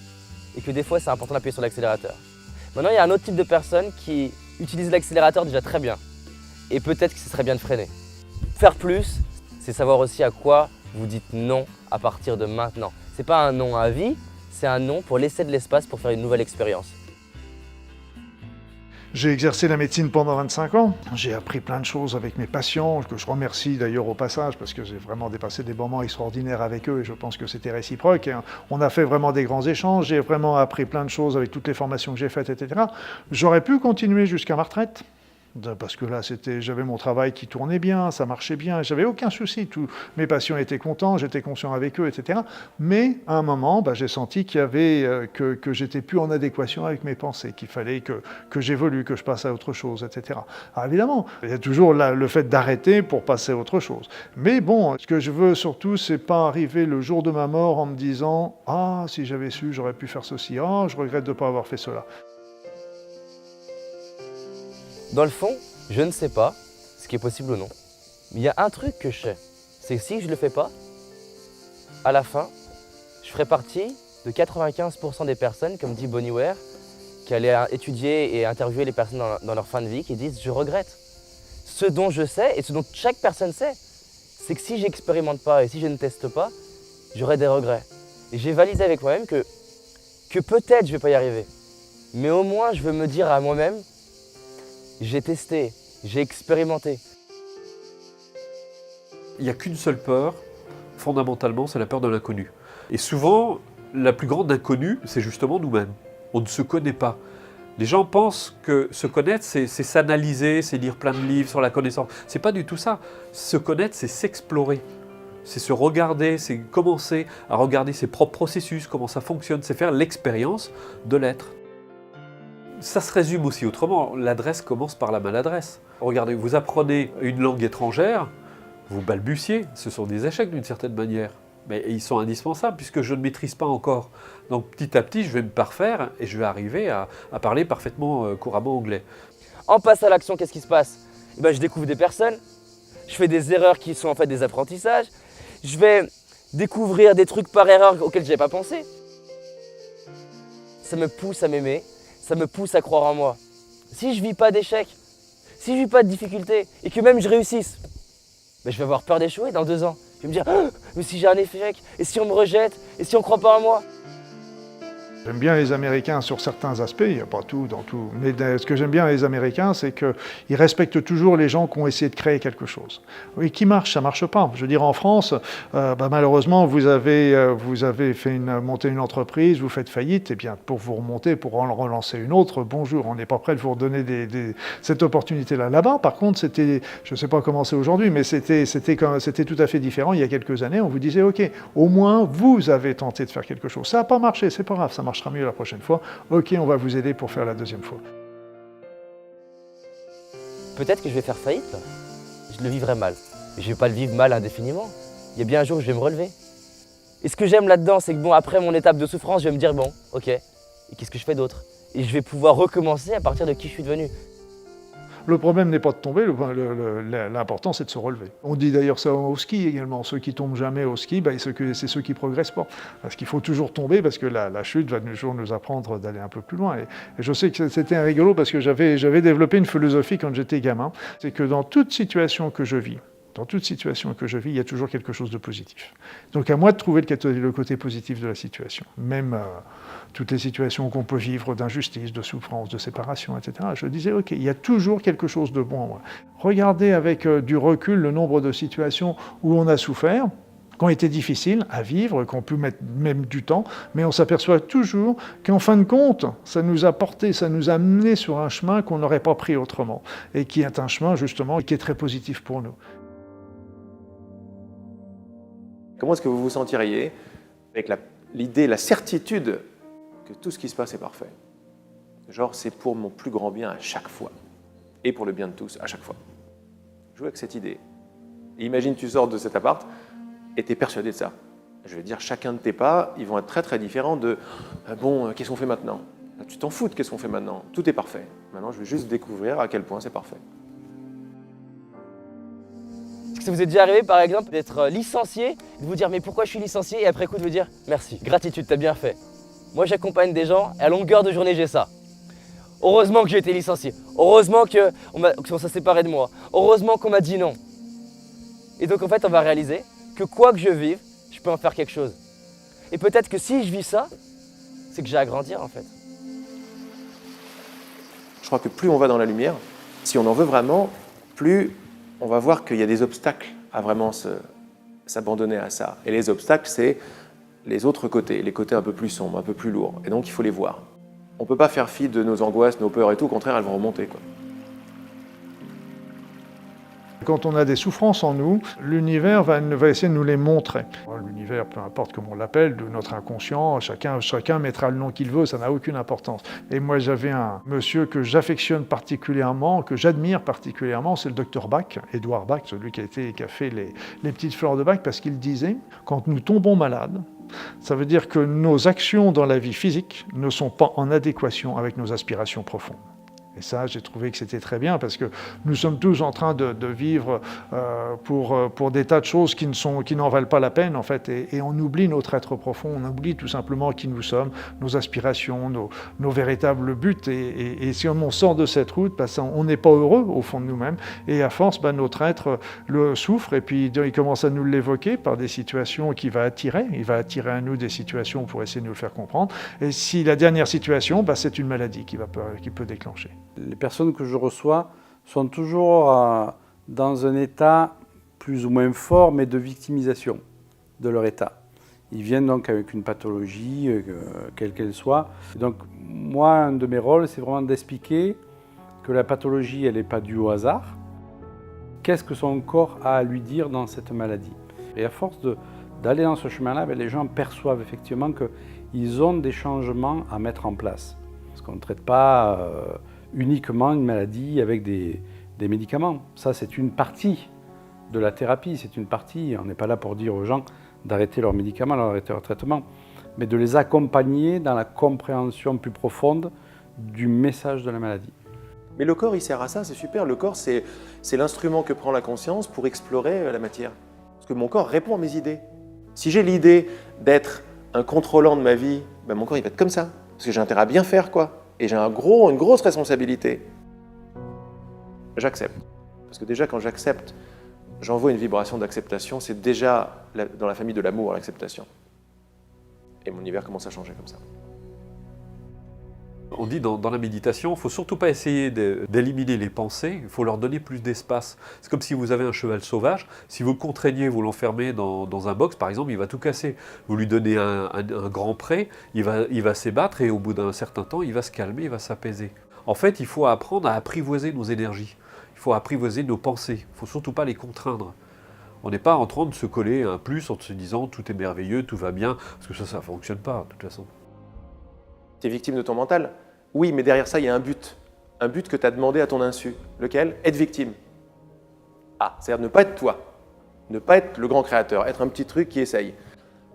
Et que des fois, c'est important d'appuyer sur l'accélérateur. Maintenant, il y a un autre type de personnes qui utilisent l'accélérateur déjà très bien. Et peut-être que ce serait bien de freiner. Faire plus, c'est savoir aussi à quoi vous dites non à partir de maintenant. C'est pas un non à vie, c'est un non pour laisser de l'espace pour faire une nouvelle expérience.
J'ai exercé la médecine pendant 25 ans. J'ai appris plein de choses avec mes patients, que je remercie d'ailleurs au passage, parce que j'ai vraiment dépassé des moments extraordinaires avec eux et je pense que c'était réciproque. Et on a fait vraiment des grands échanges, j'ai vraiment appris plein de choses avec toutes les formations que j'ai faites, etc. J'aurais pu continuer jusqu'à ma retraite. Parce que là, j'avais mon travail qui tournait bien, ça marchait bien, j'avais aucun souci. Tous mes patients étaient contents, j'étais conscient avec eux, etc. Mais à un moment, j'ai senti qu'il y avait que j'étais plus en adéquation avec mes pensées, qu'il fallait que j'évolue, que je passe à autre chose, etc. Alors évidemment, il y a toujours le fait d'arrêter pour passer à autre chose. Mais bon, ce que je veux surtout, c'est pas arriver le jour de ma mort en me disant « Ah, si j'avais su, j'aurais pu faire ceci. Ah, je regrette de ne pas avoir fait cela. »
Dans le fond, je ne sais pas ce qui est possible ou non. Mais il y a un truc que je sais, c'est que si je ne le fais pas, à la fin, je ferai partie de 95% des personnes, comme dit Bonnie Ware, qui allaient étudier et interviewer les personnes dans leur fin de vie, qui disent « je regrette ». Ce dont je sais, et ce dont chaque personne sait, c'est que si je n'expérimente pas et si je ne teste pas, j'aurai des regrets. Et j'ai validé avec moi-même que peut-être je ne vais pas y arriver. Mais au moins, je veux me dire à moi-même, j'ai testé, j'ai expérimenté.
Il n'y a qu'une seule peur, fondamentalement, c'est la peur de l'inconnu. Et souvent, la plus grande inconnue, c'est justement nous-mêmes. On ne se connaît pas. Les gens pensent que se connaître, c'est s'analyser, c'est lire plein de livres sur la connaissance. C'est pas du tout ça. Se connaître, c'est s'explorer. C'est se regarder, c'est commencer à regarder ses propres processus, comment ça fonctionne, c'est faire l'expérience de l'être. Ça se résume aussi autrement, l'adresse commence par la maladresse. Regardez, vous apprenez une langue étrangère, vous balbutiez, ce sont des échecs d'une certaine manière. Mais ils sont indispensables puisque je ne maîtrise pas encore. Donc petit à petit, je vais me parfaire et je vais arriver à parler parfaitement couramment anglais.
En passe à l'action, qu'est-ce qui se passe? Je découvre des personnes, je fais des erreurs qui sont en fait des apprentissages, je vais découvrir des trucs par erreur auxquels je n'avais pas pensé. Ça me pousse à m'aimer. Ça me pousse à croire en moi. Si je ne vis pas d'échecs, si je ne vis pas de difficultés et que même je réussisse, je vais avoir peur d'échouer dans 2 ans. Je vais me dire, oh, mais si j'ai un échec, et si on me rejette, et si on ne croit pas en moi?
J'aime bien les Américains sur certains aspects, il n'y a pas tout dans tout, mais ce que j'aime bien les Américains, c'est qu'ils respectent toujours les gens qui ont essayé de créer quelque chose. Oui, qui marche, ça ne marche pas. Je veux dire, en France, malheureusement, vous avez monté une entreprise, vous faites faillite, et bien pour vous remonter, pour en relancer une autre, bonjour, on n'est pas prêt de vous redonner cette opportunité-là. Là-bas, par contre, c'était, je ne sais pas comment c'est aujourd'hui, mais c'était tout à fait différent. Il y a quelques années, on vous disait, OK, au moins, vous avez tenté de faire quelque chose. Ça n'a pas marché, c'est pas grave, ça marchera mieux la prochaine fois. OK, on va vous aider pour faire la deuxième fois.
Peut-être que je vais faire faillite, là. Je le vivrai mal. Et je ne vais pas le vivre mal indéfiniment. Il y a bien un jour où je vais me relever. Et ce que j'aime là-dedans, c'est que bon, après mon étape de souffrance, je vais me dire, bon, OK, et qu'est-ce que je fais d'autre? Et je vais pouvoir recommencer à partir de qui je suis devenu.
Le problème n'est pas de tomber, l'important c'est de se relever. On dit d'ailleurs ça au ski également, ceux qui tombent jamais au ski, c'est ceux qui progressent pas. Parce qu'il faut toujours tomber, parce que la chute va toujours nous apprendre d'aller un peu plus loin. Et je sais que c'était rigolo parce que j'avais développé une philosophie quand j'étais gamin, c'est que dans toute situation que je vis, il y a toujours quelque chose de positif. Donc à moi de trouver le côté positif de la situation. Même toutes les situations qu'on peut vivre d'injustice, de souffrance, de séparation, etc. Je disais, OK, il y a toujours quelque chose de bon en moi. Regardez avec du recul le nombre de situations où on a souffert, qui ont été difficiles à vivre, qui ont pu mettre même du temps, mais on s'aperçoit toujours qu'en fin de compte, ça nous a porté, ça nous a amené sur un chemin qu'on n'aurait pas pris autrement, et qui est un chemin justement qui est très positif pour nous.
Comment est-ce que vous vous sentiriez avec l'idée, la certitude que tout ce qui se passe est parfait? Genre, c'est pour mon plus grand bien à chaque fois. Et pour le bien de tous à chaque fois. Joue avec cette idée. Et imagine, tu sors de cet appart et tu es persuadé de ça. Je veux dire, chacun de tes pas, ils vont être très très différents de bon, qu'est-ce qu'on fait maintenant? Tu t'en fous de qu'est-ce qu'on fait maintenant? Tout est parfait. Maintenant, je vais juste découvrir à quel point c'est parfait.
Est-ce que ça vous est déjà arrivé, par exemple, d'être licencié, de vous dire mais pourquoi je suis licencié, et après coup de vous dire merci, gratitude, t'as bien fait. Moi j'accompagne des gens, et à longueur de journée j'ai ça. Heureusement que j'ai été licencié, heureusement qu'on s'est séparé de moi, heureusement qu'on m'a dit non. Et donc en fait on va réaliser que quoi que je vive, je peux en faire quelque chose. Et peut-être que si je vis ça, c'est que j'ai à grandir en fait.
Je crois que plus on va dans la lumière, si on en veut vraiment, plus on va voir qu'il y a des obstacles à vraiment s'abandonner à ça. Et les obstacles, c'est les autres côtés, les côtés un peu plus sombres, un peu plus lourds. Et donc, il faut les voir. On ne peut pas faire fi de nos angoisses, nos peurs et tout. Au contraire, elles vont remonter, quoi.
Quand on a des souffrances en nous, l'univers va essayer de nous les montrer. L'univers, peu importe comment on l'appelle, de notre inconscient, chacun mettra le nom qu'il veut, ça n'a aucune importance. Et moi, j'avais un monsieur que j'affectionne particulièrement, que j'admire particulièrement, c'est le docteur Bach, Édouard Bach, celui qui a fait les petites fleurs de Bach, parce qu'il disait, quand nous tombons malades, ça veut dire que nos actions dans la vie physique ne sont pas en adéquation avec nos aspirations profondes. Et ça, j'ai trouvé que c'était très bien parce que nous sommes tous en train de vivre pour des tas de choses qui n'en valent pas la peine, en fait. Et on oublie notre être profond, on oublie tout simplement qui nous sommes, nos aspirations, nos véritables buts. Et si on sort de cette route, on n'est pas heureux au fond de nous-mêmes. Et à force, notre être le souffre et puis il commence à nous l'évoquer par des situations qu'il va attirer. Il va attirer à nous des situations pour essayer de nous le faire comprendre. Et si la dernière situation, c'est une maladie qui peut déclencher.
Les personnes que je reçois sont toujours dans un état plus ou moins fort, mais de victimisation de leur état. Ils viennent donc avec une pathologie, quelle qu'elle soit. Et donc moi, un de mes rôles, c'est vraiment d'expliquer que la pathologie, elle n'est pas due au hasard. Qu'est-ce que son corps a à lui dire dans cette maladie? Et à force d'aller dans ce chemin-là, les gens perçoivent effectivement qu'ils ont des changements à mettre en place. Parce qu'on ne traite pas uniquement une maladie avec des médicaments. Ça, c'est une partie de la thérapie, c'est une partie. On n'est pas là pour dire aux gens d'arrêter leurs médicaments, d'arrêter leur traitement, mais de les accompagner dans la compréhension plus profonde du message de la maladie.
Mais le corps, il sert à ça, c'est super. Le corps, c'est l'instrument que prend la conscience pour explorer la matière. Parce que mon corps répond à mes idées. Si j'ai l'idée d'être un contrôlant de ma vie, mon corps, il va être comme ça. Parce que j'ai intérêt à bien faire, quoi. Et j'ai une grosse responsabilité. J'accepte. Parce que déjà, quand j'accepte, j'envoie une vibration d'acceptation. C'est déjà dans la famille de l'amour, l'acceptation. Et mon univers commence à changer comme ça.
On dit dans la méditation, il ne faut surtout pas essayer d'éliminer les pensées, il faut leur donner plus d'espace. C'est comme si vous avez un cheval sauvage, si vous le contraignez, vous l'enfermez dans un box, par exemple, il va tout casser. Vous lui donnez un grand pré, il va s'ébattre et au bout d'un certain temps, il va se calmer, il va s'apaiser. En fait, il faut apprendre à apprivoiser nos énergies, il faut apprivoiser nos pensées, il ne faut surtout pas les contraindre. On n'est pas en train de se coller un plus en se disant tout est merveilleux, tout va bien, parce que ça ne fonctionne pas de toute façon.
Tu es victime de ton mental? Oui, mais derrière ça, il y a un but. Un but que tu as demandé à ton insu. Lequel? Être victime. Ah, c'est-à-dire ne pas être toi. Ne pas être le grand créateur, être un petit truc qui essaye.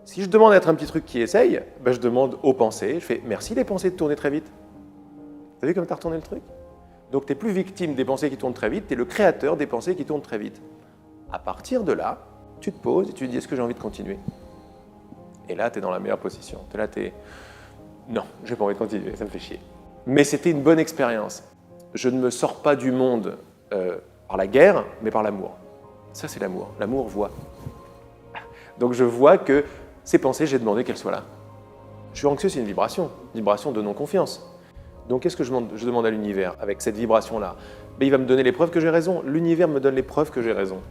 Si je demande d'être un petit truc qui essaye, ben je demande aux pensées, je fais merci les pensées de tourner très vite. T'as vu comme tu as retourné le truc? Donc tu n'es plus victime des pensées qui tournent très vite, tu es le créateur des pensées qui tournent très vite. À partir de là, tu te poses et tu te dis est-ce que j'ai envie de continuer? Et là, tu es dans la meilleure position. Tu es là, tu es... Non, j'ai pas envie de continuer, ça me fait chier. Mais c'était une bonne expérience. Je ne me sors pas du monde par la guerre, mais par l'amour. Ça, c'est l'amour. L'amour voit. Donc je vois que ces pensées, j'ai demandé qu'elles soient là. Je suis anxieux, c'est une vibration de non-confiance. Donc qu'est-ce que je demande à l'univers avec cette vibration-là? Il va me donner les preuves que j'ai raison. L'univers me donne les preuves que j'ai raison.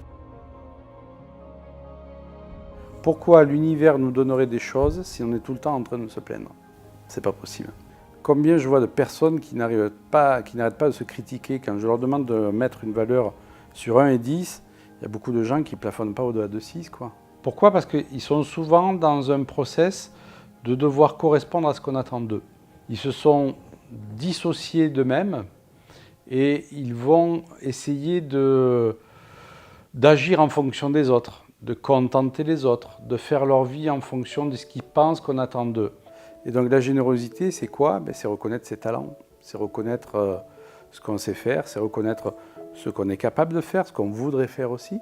Pourquoi l'univers nous donnerait des choses si on est tout le temps en train de se plaindre? C'est pas possible. Combien je vois de personnes qui n'arrêtent pas de se critiquer quand je leur demande de mettre une valeur sur 1 et 10, il y a beaucoup de gens qui ne plafonnent pas au-delà de 6, quoi. Pourquoi? Parce qu'ils sont souvent dans un process de devoir correspondre à ce qu'on attend d'eux. Ils se sont dissociés d'eux-mêmes et ils vont essayer d'agir en fonction des autres, de contenter les autres, de faire leur vie en fonction de ce qu'ils pensent qu'on attend d'eux. Et donc la générosité, c'est quoi? C'est reconnaître ses talents, c'est reconnaître ce qu'on sait faire, c'est reconnaître ce qu'on est capable de faire, ce qu'on voudrait faire aussi.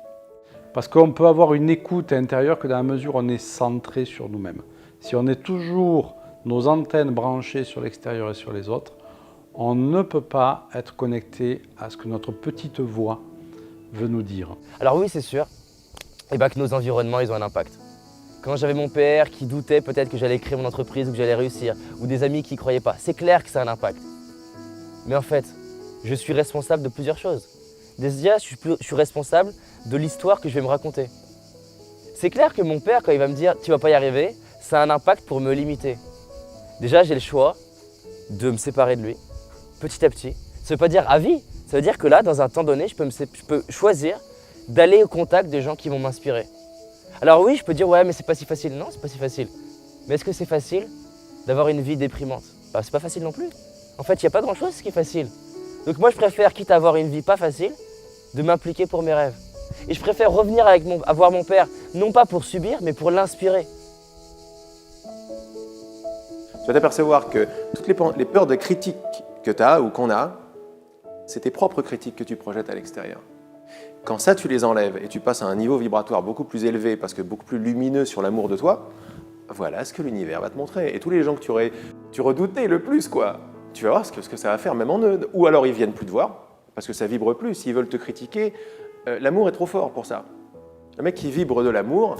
Parce qu'on peut avoir une écoute intérieure que dans la mesure où on est centré sur nous-mêmes. Si on est toujours nos antennes branchées sur l'extérieur et sur les autres, on ne peut pas être connecté à ce que notre petite voix veut nous dire.
Alors oui, c'est sûr que nos environnements, ils ont un impact. Quand j'avais mon père qui doutait peut-être que j'allais créer mon entreprise ou que j'allais réussir, ou des amis qui ne croyaient pas, c'est clair que ça a un impact. Mais en fait, je suis responsable de plusieurs choses. Déjà, je suis responsable de l'histoire que je vais me raconter. C'est clair que mon père, quand il va me dire « tu vas pas y arriver », ça a un impact pour me limiter. Déjà, j'ai le choix de me séparer de lui, petit à petit. Ça ne veut pas dire à vie, ça veut dire que là, dans un temps donné, je peux choisir d'aller au contact des gens qui vont m'inspirer. Alors oui, je peux dire « ouais, mais c'est pas si facile ». Non, c'est pas si facile. Mais est-ce que c'est facile d'avoir une vie déprimante? C'est pas facile non plus. En fait, il n'y a pas grand-chose qui est facile. Donc moi, je préfère, quitte à avoir une vie pas facile, de m'impliquer pour mes rêves. Et je préfère revenir à voir mon père, non pas pour subir, mais pour l'inspirer.
Tu vas t'apercevoir que toutes les peurs de critique que tu as ou qu'on a, c'est tes propres critiques que tu projettes à l'extérieur. Quand ça, tu les enlèves et tu passes à un niveau vibratoire beaucoup plus élevé, parce que beaucoup plus lumineux sur l'amour de toi, voilà ce que l'univers va te montrer. Et tous les gens que tu redoutais le plus, quoi, tu vas voir ce que ça va faire, même en eux. Ou alors ils viennent plus te voir, parce que ça vibre plus. S'ils veulent te critiquer, l'amour est trop fort pour ça. Le mec qui vibre de l'amour,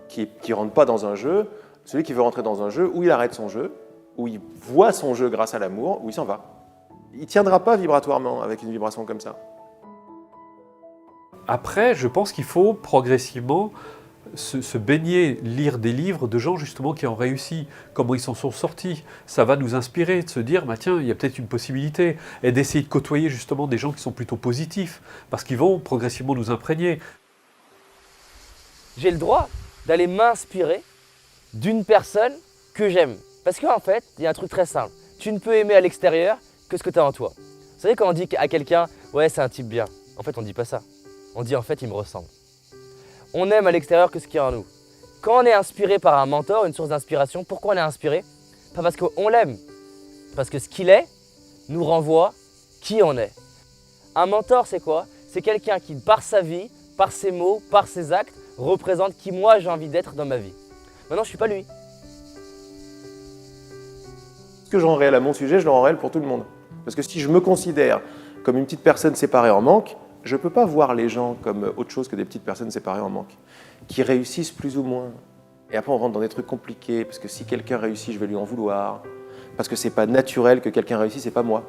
qui rentre pas dans un jeu, celui qui veut rentrer dans un jeu, où il arrête son jeu, où il voit son jeu grâce à l'amour, où il s'en va. Il ne tiendra pas vibratoirement avec une vibration comme ça.
Après, je pense qu'il faut progressivement se baigner, lire des livres de gens justement qui ont réussi, comment ils s'en sont sortis. Ça va nous inspirer de se dire, tiens, il y a peut-être une possibilité, et d'essayer de côtoyer justement des gens qui sont plutôt positifs, parce qu'ils vont progressivement nous imprégner.
J'ai le droit d'aller m'inspirer d'une personne que j'aime. Parce qu'en fait, il y a un truc très simple. Tu ne peux aimer à l'extérieur que ce que tu as en toi. Vous savez quand on dit à quelqu'un, ouais, c'est un type bien. En fait, on ne dit pas ça. On dit en fait, il me ressemble. On aime à l'extérieur que ce qu'il y a en nous. Quand on est inspiré par un mentor, une source d'inspiration, pourquoi on est inspiré? Pas parce qu'on l'aime, parce que ce qu'il est nous renvoie qui on est. Un mentor, c'est quoi? C'est quelqu'un qui, par sa vie, par ses mots, par ses actes, représente qui moi j'ai envie d'être dans ma vie. Maintenant, je ne suis pas lui.
Ce que je rends réel à mon sujet, je le rends réel pour tout le monde. Parce que si je me considère comme une petite personne séparée en manque, je ne peux pas voir les gens comme autre chose que des petites personnes séparées en manque, qui réussissent plus ou moins. Et après, on rentre dans des trucs compliqués, parce que si quelqu'un réussit, je vais lui en vouloir. Parce que c'est pas naturel que quelqu'un réussisse, c'est pas moi.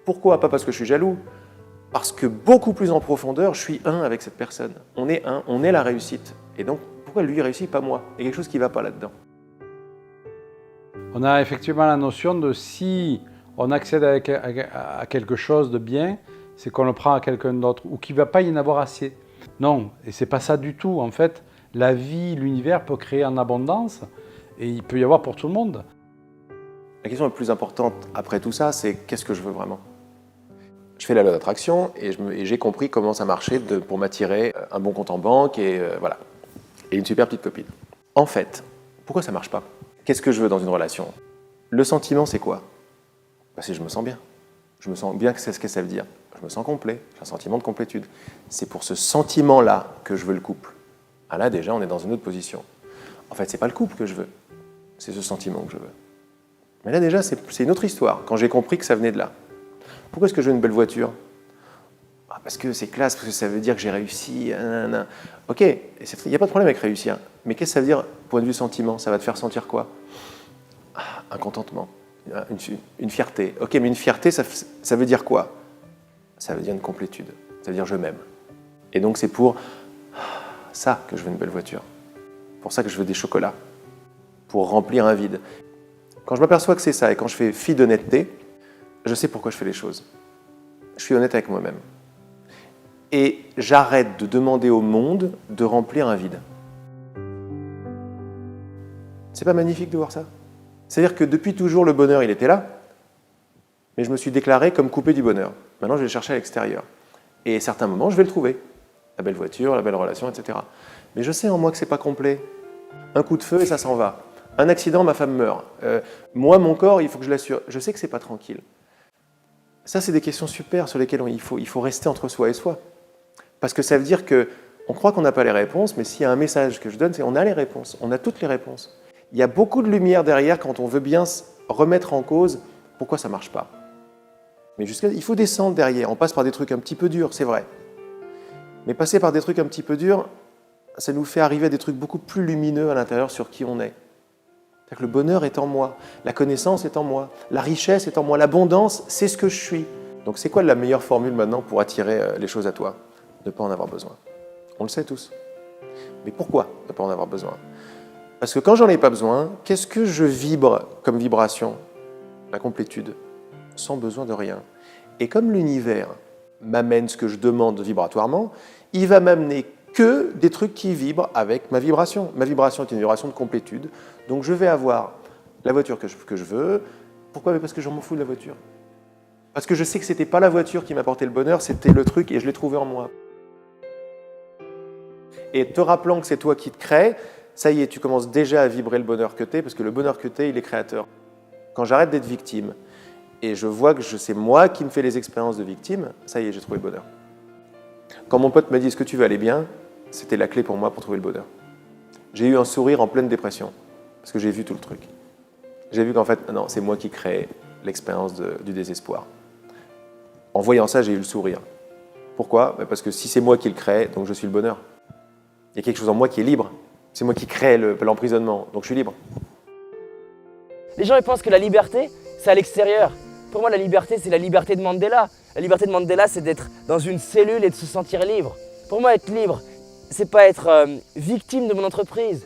Pourquoi? Pas parce que je suis jaloux. Parce que beaucoup plus en profondeur, je suis un avec cette personne. On est un, on est la réussite. Et donc, pourquoi lui réussit, pas moi? Il y a quelque chose qui ne va pas là-dedans.
On a effectivement la notion de si on accède à quelque chose de bien, c'est qu'on le prend à quelqu'un d'autre ou qu'il ne va pas y en avoir assez. Non, et c'est pas ça du tout. En fait, la vie, l'univers peut créer en abondance et il peut y avoir pour tout le monde.
La question la plus importante après tout ça, c'est qu'est-ce que je veux vraiment? Je fais la loi d'attraction et j'ai compris comment ça marchait pour m'attirer un bon compte en banque et voilà. Et une super petite copine. En fait, pourquoi ça marche pas? Qu'est-ce que je veux dans une relation? Le sentiment, c'est quoi? C'est je me sens bien. Je me sens bien, c'est ce que ça veut dire. Je me sens complet, j'ai un sentiment de complétude. C'est pour ce sentiment-là que je veux le couple. Ah là, déjà, on est dans une autre position. En fait, c'est pas le couple que je veux, c'est ce sentiment que je veux. Mais là, déjà, c'est une autre histoire, quand j'ai compris que ça venait de là. Pourquoi est-ce que je veux une belle voiture? Parce que c'est classe, parce que ça veut dire que j'ai réussi. Nanana. Ok, il n'y a pas de problème avec réussir. Mais qu'est-ce que ça veut dire, point de vue sentiment? Ça va te faire sentir quoi? Un contentement, une fierté. Ok, mais une fierté, ça veut dire quoi? Ça veut dire une complétude. Ça veut dire je m'aime. Et donc c'est pour ça que je veux une belle voiture. Pour ça que je veux des chocolats. Pour remplir un vide. Quand je m'aperçois que c'est ça et quand je fais fi d'honnêteté, je sais pourquoi je fais les choses. Je suis honnête avec moi-même. Et j'arrête de demander au monde de remplir un vide. C'est pas magnifique de voir ça? C'est-à-dire que depuis toujours, le bonheur, il était là, mais je me suis déclaré comme coupé du bonheur. Maintenant, je vais le chercher à l'extérieur. Et à certains moments, je vais le trouver. La belle voiture, la belle relation, etc. Mais je sais en moi que c'est pas complet. Un coup de feu et ça s'en va. Un accident, ma femme meurt. Moi, mon corps, il faut que je l'assure. Je sais que c'est pas tranquille. Ça, c'est des questions super sur lesquelles il faut rester entre soi et soi. Parce que ça veut dire qu'on croit qu'on n'a pas les réponses, mais s'il y a un message que je donne, c'est qu'on a les réponses, on a toutes les réponses. Il y a beaucoup de lumière derrière quand on veut bien remettre en cause pourquoi ça ne marche pas. Mais il faut descendre derrière, on passe par des trucs un petit peu durs, c'est vrai. Mais passer par des trucs un petit peu durs, ça nous fait arriver à des trucs beaucoup plus lumineux à l'intérieur sur qui on est. C'est-à-dire que le bonheur est en moi, la connaissance est en moi, la richesse est en moi, l'abondance, c'est ce que je suis. Donc c'est quoi la meilleure formule maintenant pour attirer les choses à toi? Ne pas en avoir besoin. On le sait tous. Mais pourquoi ne pas en avoir besoin? Parce que quand j'en ai pas besoin, qu'est-ce que je vibre comme vibration? La complétude, sans besoin de rien. Et comme l'univers m'amène ce que je demande vibratoirement, il va m'amener que des trucs qui vibrent avec ma vibration. Ma vibration est une vibration de complétude. Donc je vais avoir la voiture que je veux. Pourquoi? Parce que je m'en fous de la voiture. Parce que je sais que c'était pas la voiture qui m'apportait le bonheur, c'était le truc et je l'ai trouvé en moi. Et te rappelant que c'est toi qui te crée, ça y est, tu commences déjà à vibrer le bonheur que tu es, parce que le bonheur que tu es, il est créateur. Quand j'arrête d'être victime, et je vois que c'est moi qui me fais les expériences de victime, ça y est, j'ai trouvé le bonheur. Quand mon pote m'a dit « Est-ce que tu veux aller bien ?», c'était la clé pour moi pour trouver le bonheur. J'ai eu un sourire en pleine dépression, parce que j'ai vu tout le truc. J'ai vu qu'en fait, non, c'est moi qui crée l'expérience du désespoir. En voyant ça, j'ai eu le sourire. Pourquoi? Parce que si c'est moi qui le crée, donc je suis le bonheur. Il y a quelque chose en moi qui est libre. C'est moi qui crée l'emprisonnement, donc je suis libre.
Les gens ils pensent que la liberté, c'est à l'extérieur. Pour moi, la liberté, c'est la liberté de Mandela. La liberté de Mandela, c'est d'être dans une cellule et de se sentir libre. Pour moi, être libre, c'est pas être victime de mon entreprise.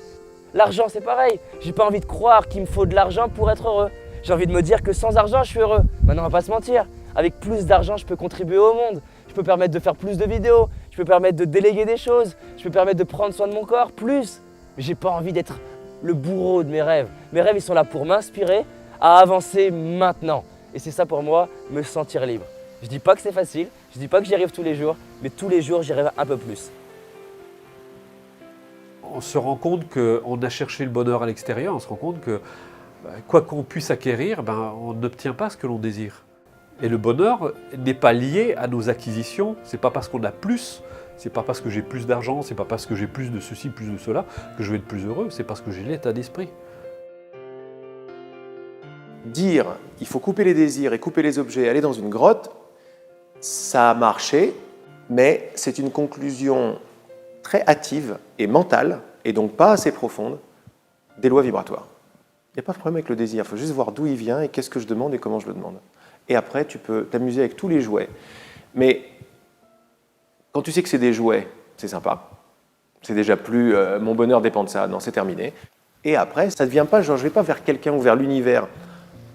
L'argent, c'est pareil. J'ai pas envie de croire qu'il me faut de l'argent pour être heureux. J'ai envie de me dire que sans argent, je suis heureux. Maintenant, on va pas se mentir. Avec plus d'argent, je peux contribuer au monde. Je peux permettre de faire plus de vidéos. Je peux permettre de déléguer des choses. Je peux permettre de prendre soin de mon corps, plus. Mais j'ai pas envie d'être le bourreau de mes rêves. Mes rêves, ils sont là pour m'inspirer à avancer maintenant. Et c'est ça pour moi, me sentir libre. Je dis pas que c'est facile, je dis pas que j'y arrive tous les jours, mais tous les jours, j'y arrive un peu plus.
On se rend compte qu'on a cherché le bonheur à l'extérieur, on se rend compte que quoi qu'on puisse acquérir, on n'obtient pas ce que l'on désire. Et le bonheur n'est pas lié à nos acquisitions, c'est pas parce qu'on a plus, c'est pas parce que j'ai plus d'argent, c'est pas parce que j'ai plus de ceci, plus de cela, que je vais être plus heureux, c'est parce que j'ai l'état d'esprit.
Dire il faut couper les désirs et couper les objets, aller dans une grotte, ça a marché, mais c'est une conclusion très hâtive et mentale, et donc pas assez profonde, des lois vibratoires. n'y a pas de problème avec le désir, il faut juste voir d'où il vient et qu'est-ce que je demande et comment je le demande. Et après, tu peux t'amuser avec tous les jouets. Mais quand tu sais que c'est des jouets, c'est sympa. C'est déjà plus mon bonheur dépend de ça, non, c'est terminé. Et après, ça ne devient pas genre je ne vais pas vers quelqu'un ou vers l'univers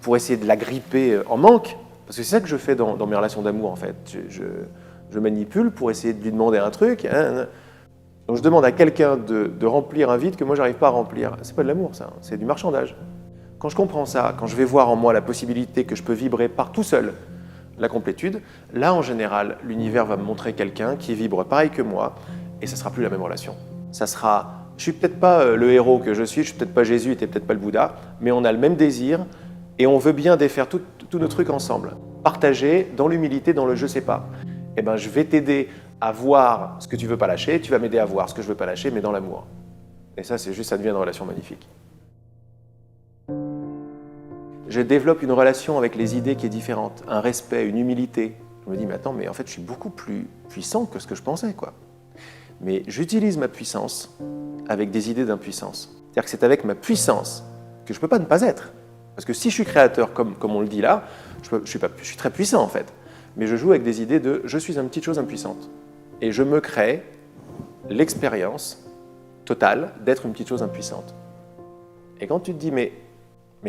pour essayer de l'agripper en manque, parce que c'est ça que je fais dans mes relations d'amour en fait. Je manipule pour essayer de lui demander un truc. Donc je demande à quelqu'un de remplir un vide que moi j'arrive pas à remplir. C'est pas de l'amour ça, c'est du marchandage. Quand je comprends ça, quand je vais voir en moi la possibilité que je peux vibrer par tout seul la complétude, là en général, l'univers va me montrer quelqu'un qui vibre pareil que moi et ça sera plus la même relation. Ça sera, je suis peut-être pas le héros que je suis peut-être pas Jésus et t'es peut-être pas le Bouddha, mais on a le même désir et on veut bien défaire tous nos trucs ensemble. Partager dans l'humilité, dans le je sais pas. Eh ben, je vais t'aider à voir ce que tu veux pas lâcher, tu vas m'aider à voir ce que je veux pas lâcher, mais dans l'amour. Et ça, c'est juste, ça devient une relation magnifique. Je développe une relation avec les idées qui est différente, un respect, une humilité. Je me dis, mais attends, mais en fait, je suis beaucoup plus puissant que ce que je pensais, quoi. Mais j'utilise ma puissance avec des idées d'impuissance. C'est-à-dire que c'est avec ma puissance que je ne peux pas ne pas être. Parce que si je suis créateur, comme on le dit là, je suis très puissant, en fait. Mais je joue avec des idées de « je suis une petite chose impuissante ». Et je me crée l'expérience totale d'être une petite chose impuissante. Et quand tu te dis « mais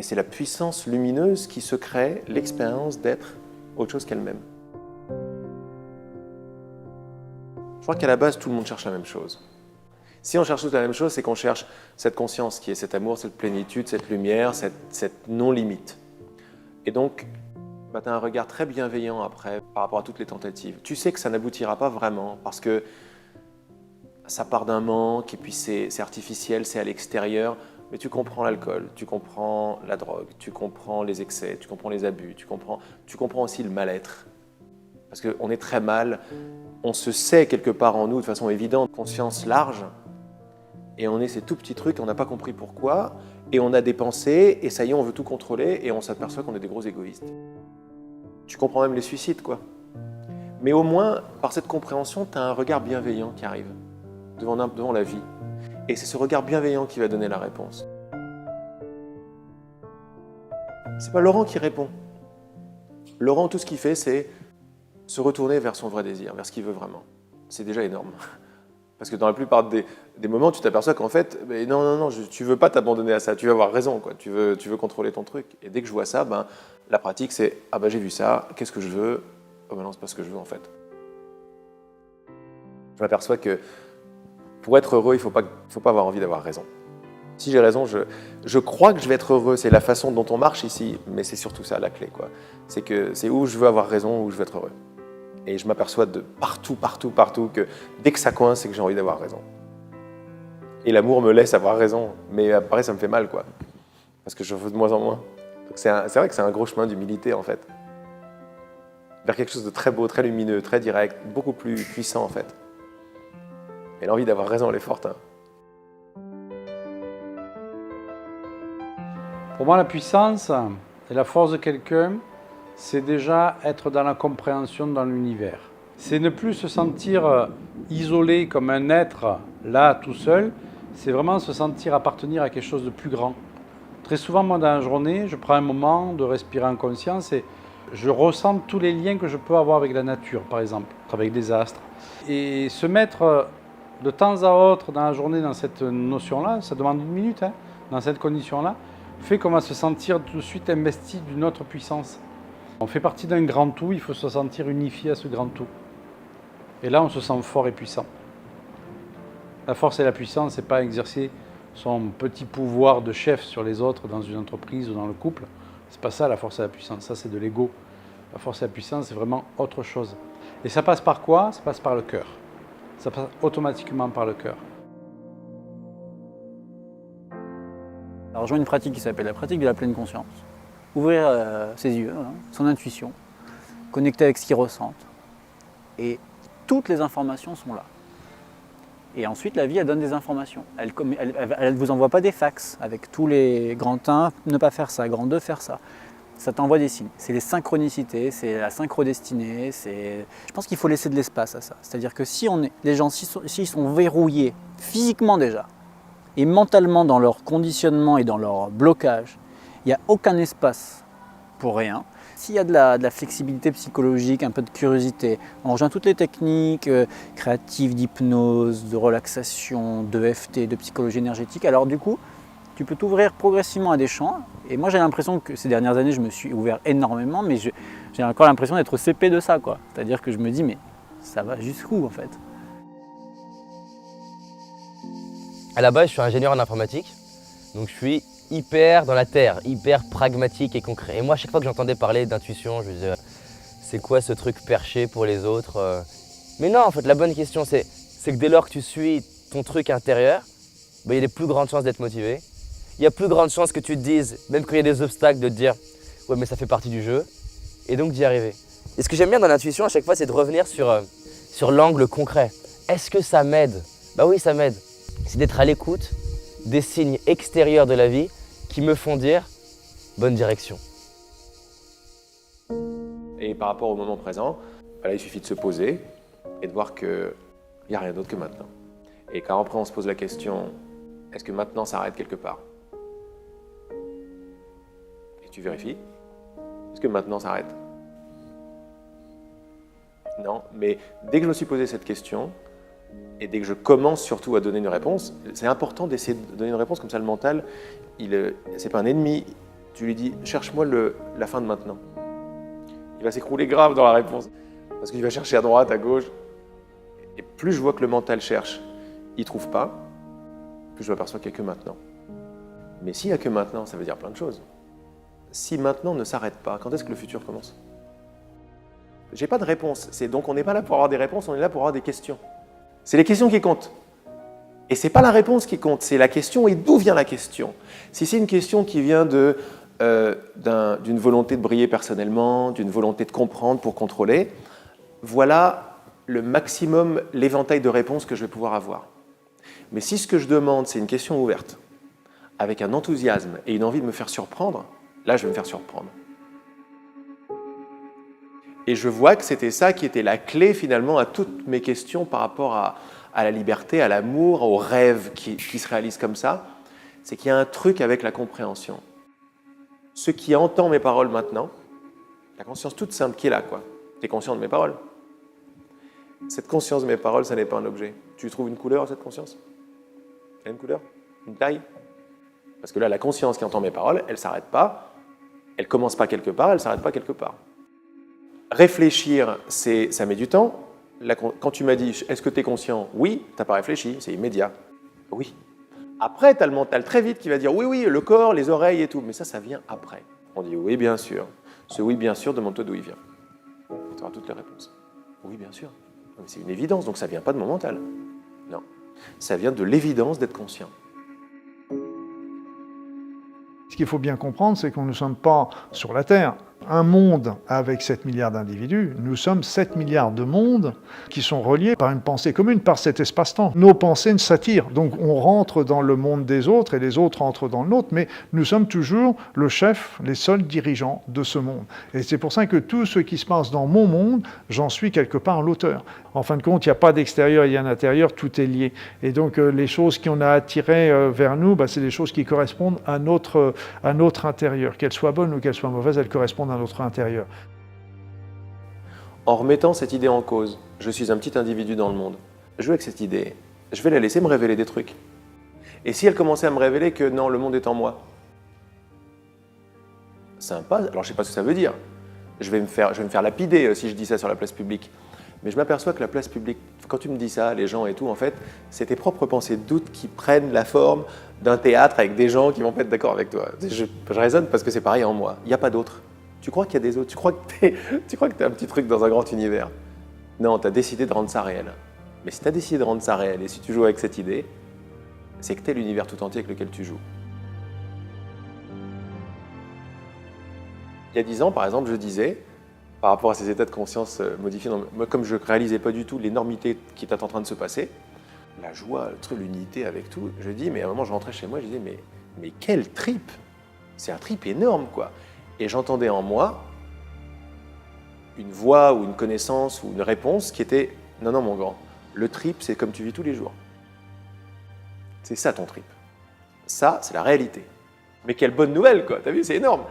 c'est la puissance lumineuse qui se crée l'expérience d'être autre chose qu'elle-même ». Je crois qu'à la base, tout le monde cherche la même chose. Si on cherche toute la même chose, c'est qu'on cherche cette conscience qui est cet amour, cette plénitude, cette lumière, cette non-limite. Et donc, tu as un regard très bienveillant après par rapport à toutes les tentatives. Tu sais que ça n'aboutira pas vraiment parce que ça part d'un manque et puis c'est artificiel, c'est à l'extérieur. Mais tu comprends l'alcool, tu comprends la drogue, tu comprends les excès, tu comprends les abus, tu comprends aussi le mal-être. Parce qu'on est très mal, on se sait quelque part en nous de façon évidente, conscience large, et on est ces tout petits trucs, on n'a pas compris pourquoi, et on a des pensées, et ça y est, on veut tout contrôler, et on s'aperçoit qu'on est des gros égoïstes. Tu comprends même les suicides, quoi. Mais au moins, par cette compréhension, tu as un regard bienveillant qui arrive devant la vie. Et c'est ce regard bienveillant qui va donner la réponse. C'est pas Laurent qui répond. Laurent, tout ce qu'il fait, c'est se retourner vers son vrai désir, vers ce qu'il veut vraiment. C'est déjà énorme. Parce que dans la plupart des moments, tu t'aperçois qu'en fait, non, tu veux pas t'abandonner à ça, tu veux avoir raison, quoi. Tu veux contrôler ton truc. Et dès que je vois ça, la pratique, c'est « Ah j'ai vu ça, qu'est-ce que je veux ?» Oh non, c'est pas ce que je veux en fait. Je m'aperçois que pour être heureux, il faut pas avoir envie d'avoir raison. Si j'ai raison, je crois que je vais être heureux, c'est la façon dont on marche ici, mais c'est surtout ça la clé, quoi. C'est où je veux avoir raison, où je veux être heureux. Et je m'aperçois de partout que dès que ça coince, c'est que j'ai envie d'avoir raison. Et l'amour me laisse avoir raison, mais après ça me fait mal, quoi. Parce que je veux de moins en moins. Donc c'est vrai que c'est un gros chemin d'humilité, en fait. Vers quelque chose de très beau, très lumineux, très direct, beaucoup plus puissant, en fait. Et l'envie d'avoir raison, elle est forte, hein.
Pour moi, la puissance et la force de quelqu'un, c'est déjà être dans la compréhension dans l'univers. C'est ne plus se sentir isolé comme un être là, tout seul. C'est vraiment se sentir appartenir à quelque chose de plus grand. Très souvent, moi, dans la journée, je prends un moment de respirer en conscience et je ressens tous les liens que je peux avoir avec la nature, par exemple, avec les astres. Et se mettre de temps à autre dans la journée dans cette notion-là, ça demande 1 minute, hein, dans cette condition-là, fait qu'on va se sentir tout de suite investi d'une autre puissance. On fait partie d'un grand tout, il faut se sentir unifié à ce grand tout. Et là, on se sent fort et puissant. La force et la puissance, ce n'est pas exercer son petit pouvoir de chef sur les autres dans une entreprise ou dans le couple. C'est pas ça la force et la puissance, ça c'est de l'ego. La force et la puissance, c'est vraiment autre chose. Et ça passe par quoi? Ça passe par le cœur. Ça passe automatiquement par le cœur.
Ça rejoint une pratique qui s'appelle la pratique de la pleine conscience. Ouvrir ses yeux, son intuition, connecter avec ce qu'il ressent. Et toutes les informations sont là. Et ensuite, la vie, elle donne des informations. Elle ne vous envoie pas des fax avec tous les grands 1, ne pas faire ça, grand 2, faire ça. Ça t'envoie des signes. C'est les synchronicités, c'est la synchrodestinée. Je pense qu'il faut laisser de l'espace à ça. C'est-à-dire que les gens, s'ils sont verrouillés physiquement déjà, et mentalement dans leur conditionnement et dans leur blocage, il n'y a aucun espace pour rien. S'il y a de la flexibilité psychologique, un peu de curiosité, on rejoint toutes les techniques créatives d'hypnose, de relaxation, d'EFT, de psychologie énergétique, alors du coup, tu peux t'ouvrir progressivement à des champs. Et moi, j'ai l'impression que ces dernières années, je me suis ouvert énormément, mais j'ai encore l'impression d'être au CP de ça, quoi. C'est-à-dire que je me dis, mais ça va jusqu'où, en fait?
À la base, je suis ingénieur en informatique, donc je suis hyper dans la terre, hyper pragmatique et concret. Et moi, à chaque fois que j'entendais parler d'intuition, je me disais, c'est quoi ce truc perché pour les autres? Mais non, en fait, la bonne question, c'est que dès lors que tu suis ton truc intérieur, il y a des plus grandes chances d'être motivé. Il y a plus grandes chances que tu te dises, même quand il y a des obstacles, de te dire, ouais, mais ça fait partie du jeu, et donc d'y arriver. Et ce que j'aime bien dans l'intuition, à chaque fois, c'est de revenir sur l'angle concret. Est-ce que ça m'aide? Bah oui, ça m'aide. C'est d'être à l'écoute des signes extérieurs de la vie qui me font dire bonne direction.
Et par rapport au moment présent, là, il suffit de se poser et de voir qu'il n'y a rien d'autre que maintenant. Et quand après on se pose la question, est-ce que maintenant ça arrête quelque part? Et tu vérifies, est-ce que maintenant ça arrête? Non, mais dès que je me suis posé cette question, et dès que je commence surtout à donner une réponse, c'est important d'essayer de donner une réponse, comme ça le mental, c'est pas un ennemi. Tu lui dis, cherche-moi la fin de maintenant. Il va s'écrouler grave dans la réponse, parce qu'il va chercher à droite, à gauche. Et plus je vois que le mental cherche, il ne trouve pas, plus je m'aperçois qu'il n'y a que maintenant. Mais s'il n'y a que maintenant, ça veut dire plein de choses. Si maintenant ne s'arrête pas, quand est-ce que le futur commence? J'ai pas de réponse. Donc on n'est pas là pour avoir des réponses, on est là pour avoir des questions. C'est les questions qui comptent. Et c'est pas la réponse qui compte, c'est la question et d'où vient la question. Si c'est une question qui vient d'une volonté de briller personnellement, d'une volonté de comprendre pour contrôler, voilà le maximum, l'éventail de réponses que je vais pouvoir avoir. Mais si ce que je demande, c'est une question ouverte, avec un enthousiasme et une envie de me faire surprendre, là, je vais me faire surprendre. Et je vois que c'était ça qui était la clé, finalement, à toutes mes questions par rapport à la liberté, à l'amour, aux rêves qui se réalisent comme ça. C'est qu'il y a un truc avec la compréhension. Ce qui entend mes paroles maintenant, la conscience toute simple qui est là, quoi. Tu es conscient de mes paroles. Cette conscience de mes paroles, ça n'est pas un objet. Tu trouves une couleur à cette conscience? Elle a une couleur? Une taille? Parce que là, la conscience qui entend mes paroles, elle ne s'arrête pas. Elle ne commence pas quelque part, elle ne s'arrête pas quelque part. Réfléchir, ça met du temps. Là, quand tu m'as dit, est-ce que tu es conscient? Oui, tu n'as pas réfléchi, c'est immédiat. Oui. Après, tu as le mental très vite qui va dire, oui, oui, le corps, les oreilles et tout. Mais ça vient après. On dit, oui, bien sûr. Ce oui, bien sûr, demande-toi d'où il vient. Tu auras toutes les réponses. Oui, bien sûr. Mais c'est une évidence, donc ça ne vient pas de mon mental. Non. Ça vient de l'évidence d'être conscient.
Ce qu'il faut bien comprendre, c'est qu'on ne sommes pas sur la Terre. Un monde avec 7 milliards d'individus, nous sommes 7 milliards de mondes qui sont reliés par une pensée commune, par cet espace-temps. Nos pensées s'attirent, donc on rentre dans le monde des autres et les autres entrent dans le nôtre, mais nous sommes toujours le chef, les seuls dirigeants de ce monde. Et c'est pour ça que tout ce qui se passe dans mon monde, j'en suis quelque part l'auteur. En fin de compte, il n'y a pas d'extérieur, il y a un intérieur, tout est lié. Et donc les choses qu'on a attirées vers nous, c'est des choses qui correspondent à notre intérieur. Qu'elles soient bonnes ou qu'elles soient mauvaises, elles correspondent à notre intérieur.
En remettant cette idée en cause, je suis un petit individu dans le monde. Je veux avec cette idée, je vais la laisser me révéler des trucs. Et si elle commençait à me révéler que non, le monde est en moi, sympa, alors je ne sais pas ce que ça veut dire. Je vais me faire lapider si je dis ça sur la place publique. Mais je m'aperçois que la place publique, quand tu me dis ça, les gens et tout, en fait, c'est tes propres pensées de doute qui prennent la forme d'un théâtre avec des gens qui vont pas être d'accord avec toi. Je raisonne parce que c'est pareil en moi. Il n'y a pas d'autre. Tu crois qu'il y a des autres? Tu crois que t'es un petit truc dans un grand univers? Non, tu as décidé de rendre ça réel. Mais si tu as décidé de rendre ça réel et si tu joues avec cette idée, c'est que tu es l'univers tout entier avec lequel tu joues. Il y a 10 ans, par exemple, je disais, par rapport à ces états de conscience modifiés, moi, comme je ne réalisais pas du tout l'énormité qui était en train de se passer, la joie, le truc, l'unité avec tout, je dis, mais à un moment, je rentrais chez moi, je disais, mais quel trip! C'est un trip énorme, quoi. Et j'entendais en moi une voix ou une connaissance ou une réponse qui était « Non, non, mon grand, le trip, c'est comme tu vis tous les jours. C'est ça ton trip. Ça, c'est la réalité. Mais quelle bonne nouvelle, quoi. T'as vu, c'est énorme.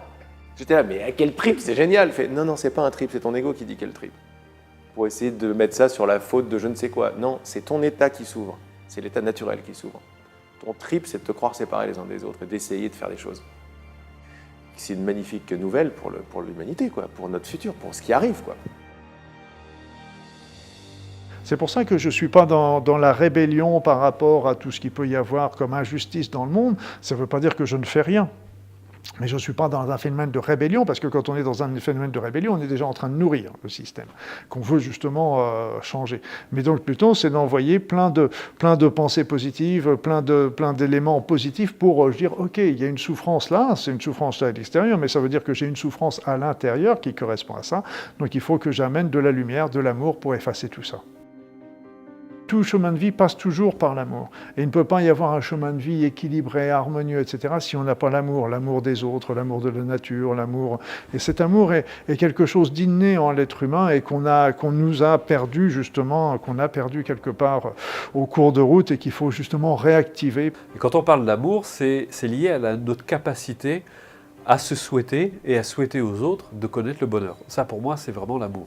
J'étais là, mais quel trip, c'est génial. Il fait, non, c'est pas un trip, c'est ton ego qui dit quel trip. Pour essayer de mettre ça sur la faute de je ne sais quoi. Non, c'est ton état qui s'ouvre. C'est l'état naturel qui s'ouvre. Ton trip, c'est de te croire séparés les uns des autres et d'essayer de faire des choses. C'est une magnifique nouvelle pour l'humanité, quoi, pour notre futur, pour ce qui arrive, quoi.
C'est pour ça que je ne suis pas dans la rébellion par rapport à tout ce qu'il peut y avoir comme injustice dans le monde. Ça ne veut pas dire que je ne fais rien. Mais je ne suis pas dans un phénomène de rébellion, parce que quand on est dans un phénomène de rébellion, on est déjà en train de nourrir le système, qu'on veut justement changer. Mais donc plutôt, c'est d'envoyer plein de pensées positives, plein d'éléments positifs pour dire, ok, il y a une souffrance là, c'est une souffrance à l'extérieur, mais ça veut dire que j'ai une souffrance à l'intérieur qui correspond à ça. Donc il faut que j'amène de la lumière, de l'amour pour effacer tout ça. Tout chemin de vie passe toujours par l'amour. Et il ne peut pas y avoir un chemin de vie équilibré, harmonieux, etc., si on n'a pas l'amour des autres, l'amour de la nature, l'amour. Et cet amour est quelque chose d'inné en l'être humain et qu'on nous a perdu justement, qu'on a perdu quelque part au cours de route et qu'il faut justement réactiver.
Et quand on parle d'amour, c'est lié à notre capacité à se souhaiter et à souhaiter aux autres de connaître le bonheur. Ça, pour moi, c'est vraiment l'amour.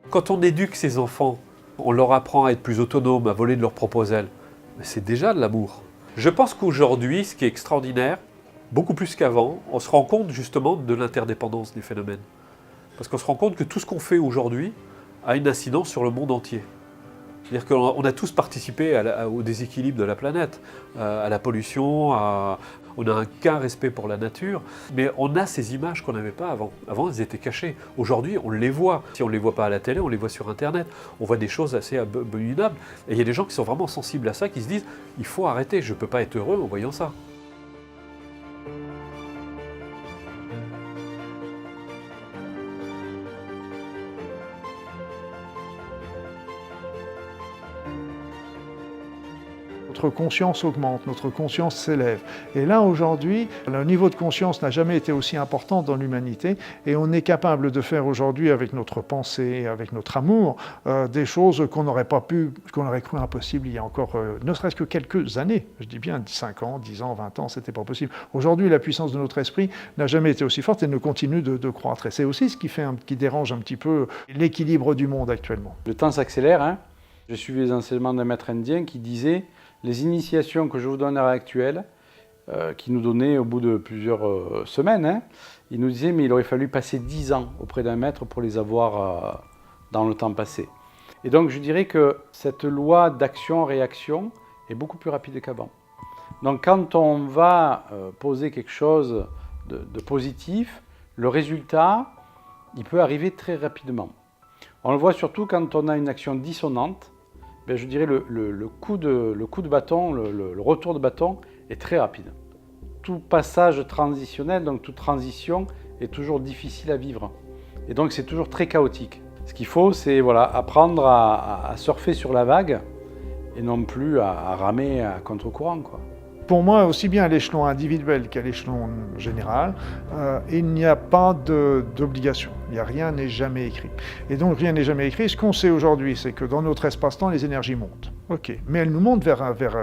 Quand on éduque ses enfants, on leur apprend à être plus autonomes, à voler de leurs propres ailes. Mais c'est déjà de l'amour. Je pense qu'aujourd'hui, ce qui est extraordinaire, beaucoup plus qu'avant, on se rend compte justement de l'interdépendance des phénomènes. Parce qu'on se rend compte que tout ce qu'on fait aujourd'hui a une incidence sur le monde entier. C'est-à-dire qu'on a tous participé au déséquilibre de la planète, à la pollution, on n'a qu'un respect pour la nature, mais on a ces images qu'on n'avait pas avant. Avant, elles étaient cachées. Aujourd'hui, on les voit. Si on ne les voit pas à la télé, on les voit sur Internet. On voit des choses assez abominables. Et il y a des gens qui sont vraiment sensibles à ça, qui se disent « il faut arrêter, je ne peux pas être heureux en voyant ça ».
Notre conscience augmente, notre conscience s'élève. Et là, aujourd'hui, le niveau de conscience n'a jamais été aussi important dans l'humanité et on est capable de faire aujourd'hui, avec notre pensée, avec notre amour, des choses qu'on n'aurait pas pu, qu'on aurait cru impossible il y a encore, ne serait-ce que quelques années. Je dis bien 5 ans, 10 ans, 20 ans, c'était pas possible. Aujourd'hui, la puissance de notre esprit n'a jamais été aussi forte et ne continue de croître. Et c'est aussi ce qui dérange un petit peu l'équilibre du monde actuellement.
Le temps s'accélère, hein. Je suivais les enseignements d'un maître indien qui disait « Les initiations que je vous donne à l'heure actuelle, qui nous donnait au bout de plusieurs semaines, hein, il nous disait « Mais il aurait fallu passer 10 ans auprès d'un maître pour les avoir dans le temps passé. » Et donc je dirais que cette loi d'action-réaction est beaucoup plus rapide qu'avant. Donc quand on va poser quelque chose de positif, le résultat, il peut arriver très rapidement. On le voit surtout quand on a une action dissonante. Ben, je dirais le coup de bâton, le retour de bâton est très rapide. Tout passage transitionnel, donc toute transition, est toujours difficile à vivre. Et donc c'est toujours très chaotique. Ce qu'il faut, c'est voilà, apprendre à surfer sur la vague et non plus à ramer à contre-courant, quoi.
Pour moi, aussi bien à l'échelon individuel qu'à l'échelon général, il n'y a pas d'obligation. Rien n'est jamais écrit. Et donc, rien n'est jamais écrit. Ce qu'on sait aujourd'hui, c'est que dans notre espace-temps, les énergies montent. Ok, mais elles nous montent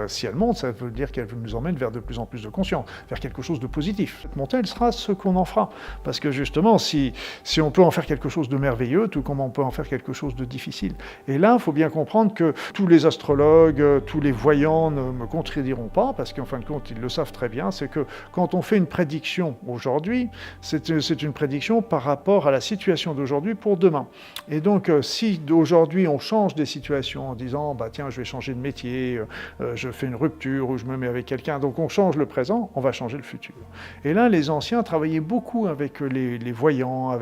si elles montent, ça veut dire qu'elles nous emmènent vers de plus en plus de conscience, vers quelque chose de positif. Cette montée, elle sera ce qu'on en fera. Parce que justement, si on peut en faire quelque chose de merveilleux, tout comme on peut en faire quelque chose de difficile. Et là, il faut bien comprendre que tous les astrologues, tous les voyants ne me contrediront pas, parce qu'en fin de compte, ils le savent très bien, c'est que quand on fait une prédiction aujourd'hui, c'est une prédiction par rapport à la situation d'aujourd'hui pour demain. Et donc, si aujourd'hui on change des situations en disant, bah tiens, je vais changer de métier, je fais une rupture ou je me mets avec quelqu'un, donc on change le présent, on va changer le futur. Et là, les anciens travaillaient beaucoup avec les voyants,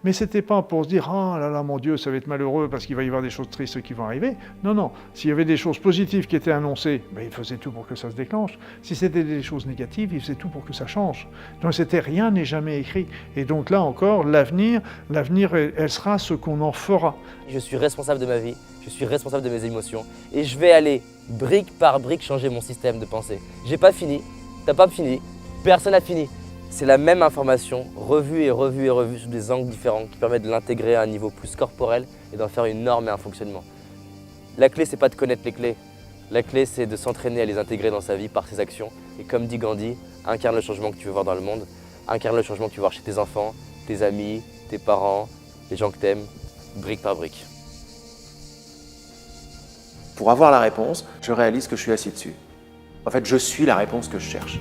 mais c'était pas pour se dire, ah là là, mon Dieu, ça va être malheureux parce qu'il va y avoir des choses tristes qui vont arriver. Non, non, s'il y avait des choses positives qui étaient annoncées, ben, ils faisaient tout pour que ça se déclenche. Si c'était des choses négatives, ils faisaient tout pour que ça change. Donc rien n'est jamais écrit. Et donc là encore, l'avenir, elle sera ce qu'on en fera.
Je suis responsable de ma vie, je suis responsable de mes émotions et je vais aller brique par brique changer mon système de pensée. J'ai pas fini, t'as pas fini, personne n'a fini. C'est la même information, revue et revue et revue sous des angles différents qui permettent de l'intégrer à un niveau plus corporel et d'en faire une norme et un fonctionnement. La clé, c'est pas de connaître les clés. La clé, c'est de s'entraîner à les intégrer dans sa vie par ses actions. Et comme dit Gandhi, incarne le changement que tu veux voir dans le monde, incarne le changement que tu veux voir chez tes enfants, tes amis, tes parents, les gens que tu aimes, brique par brique.
Pour avoir la réponse, je réalise que je suis assis dessus. En fait, je suis la réponse que je cherche.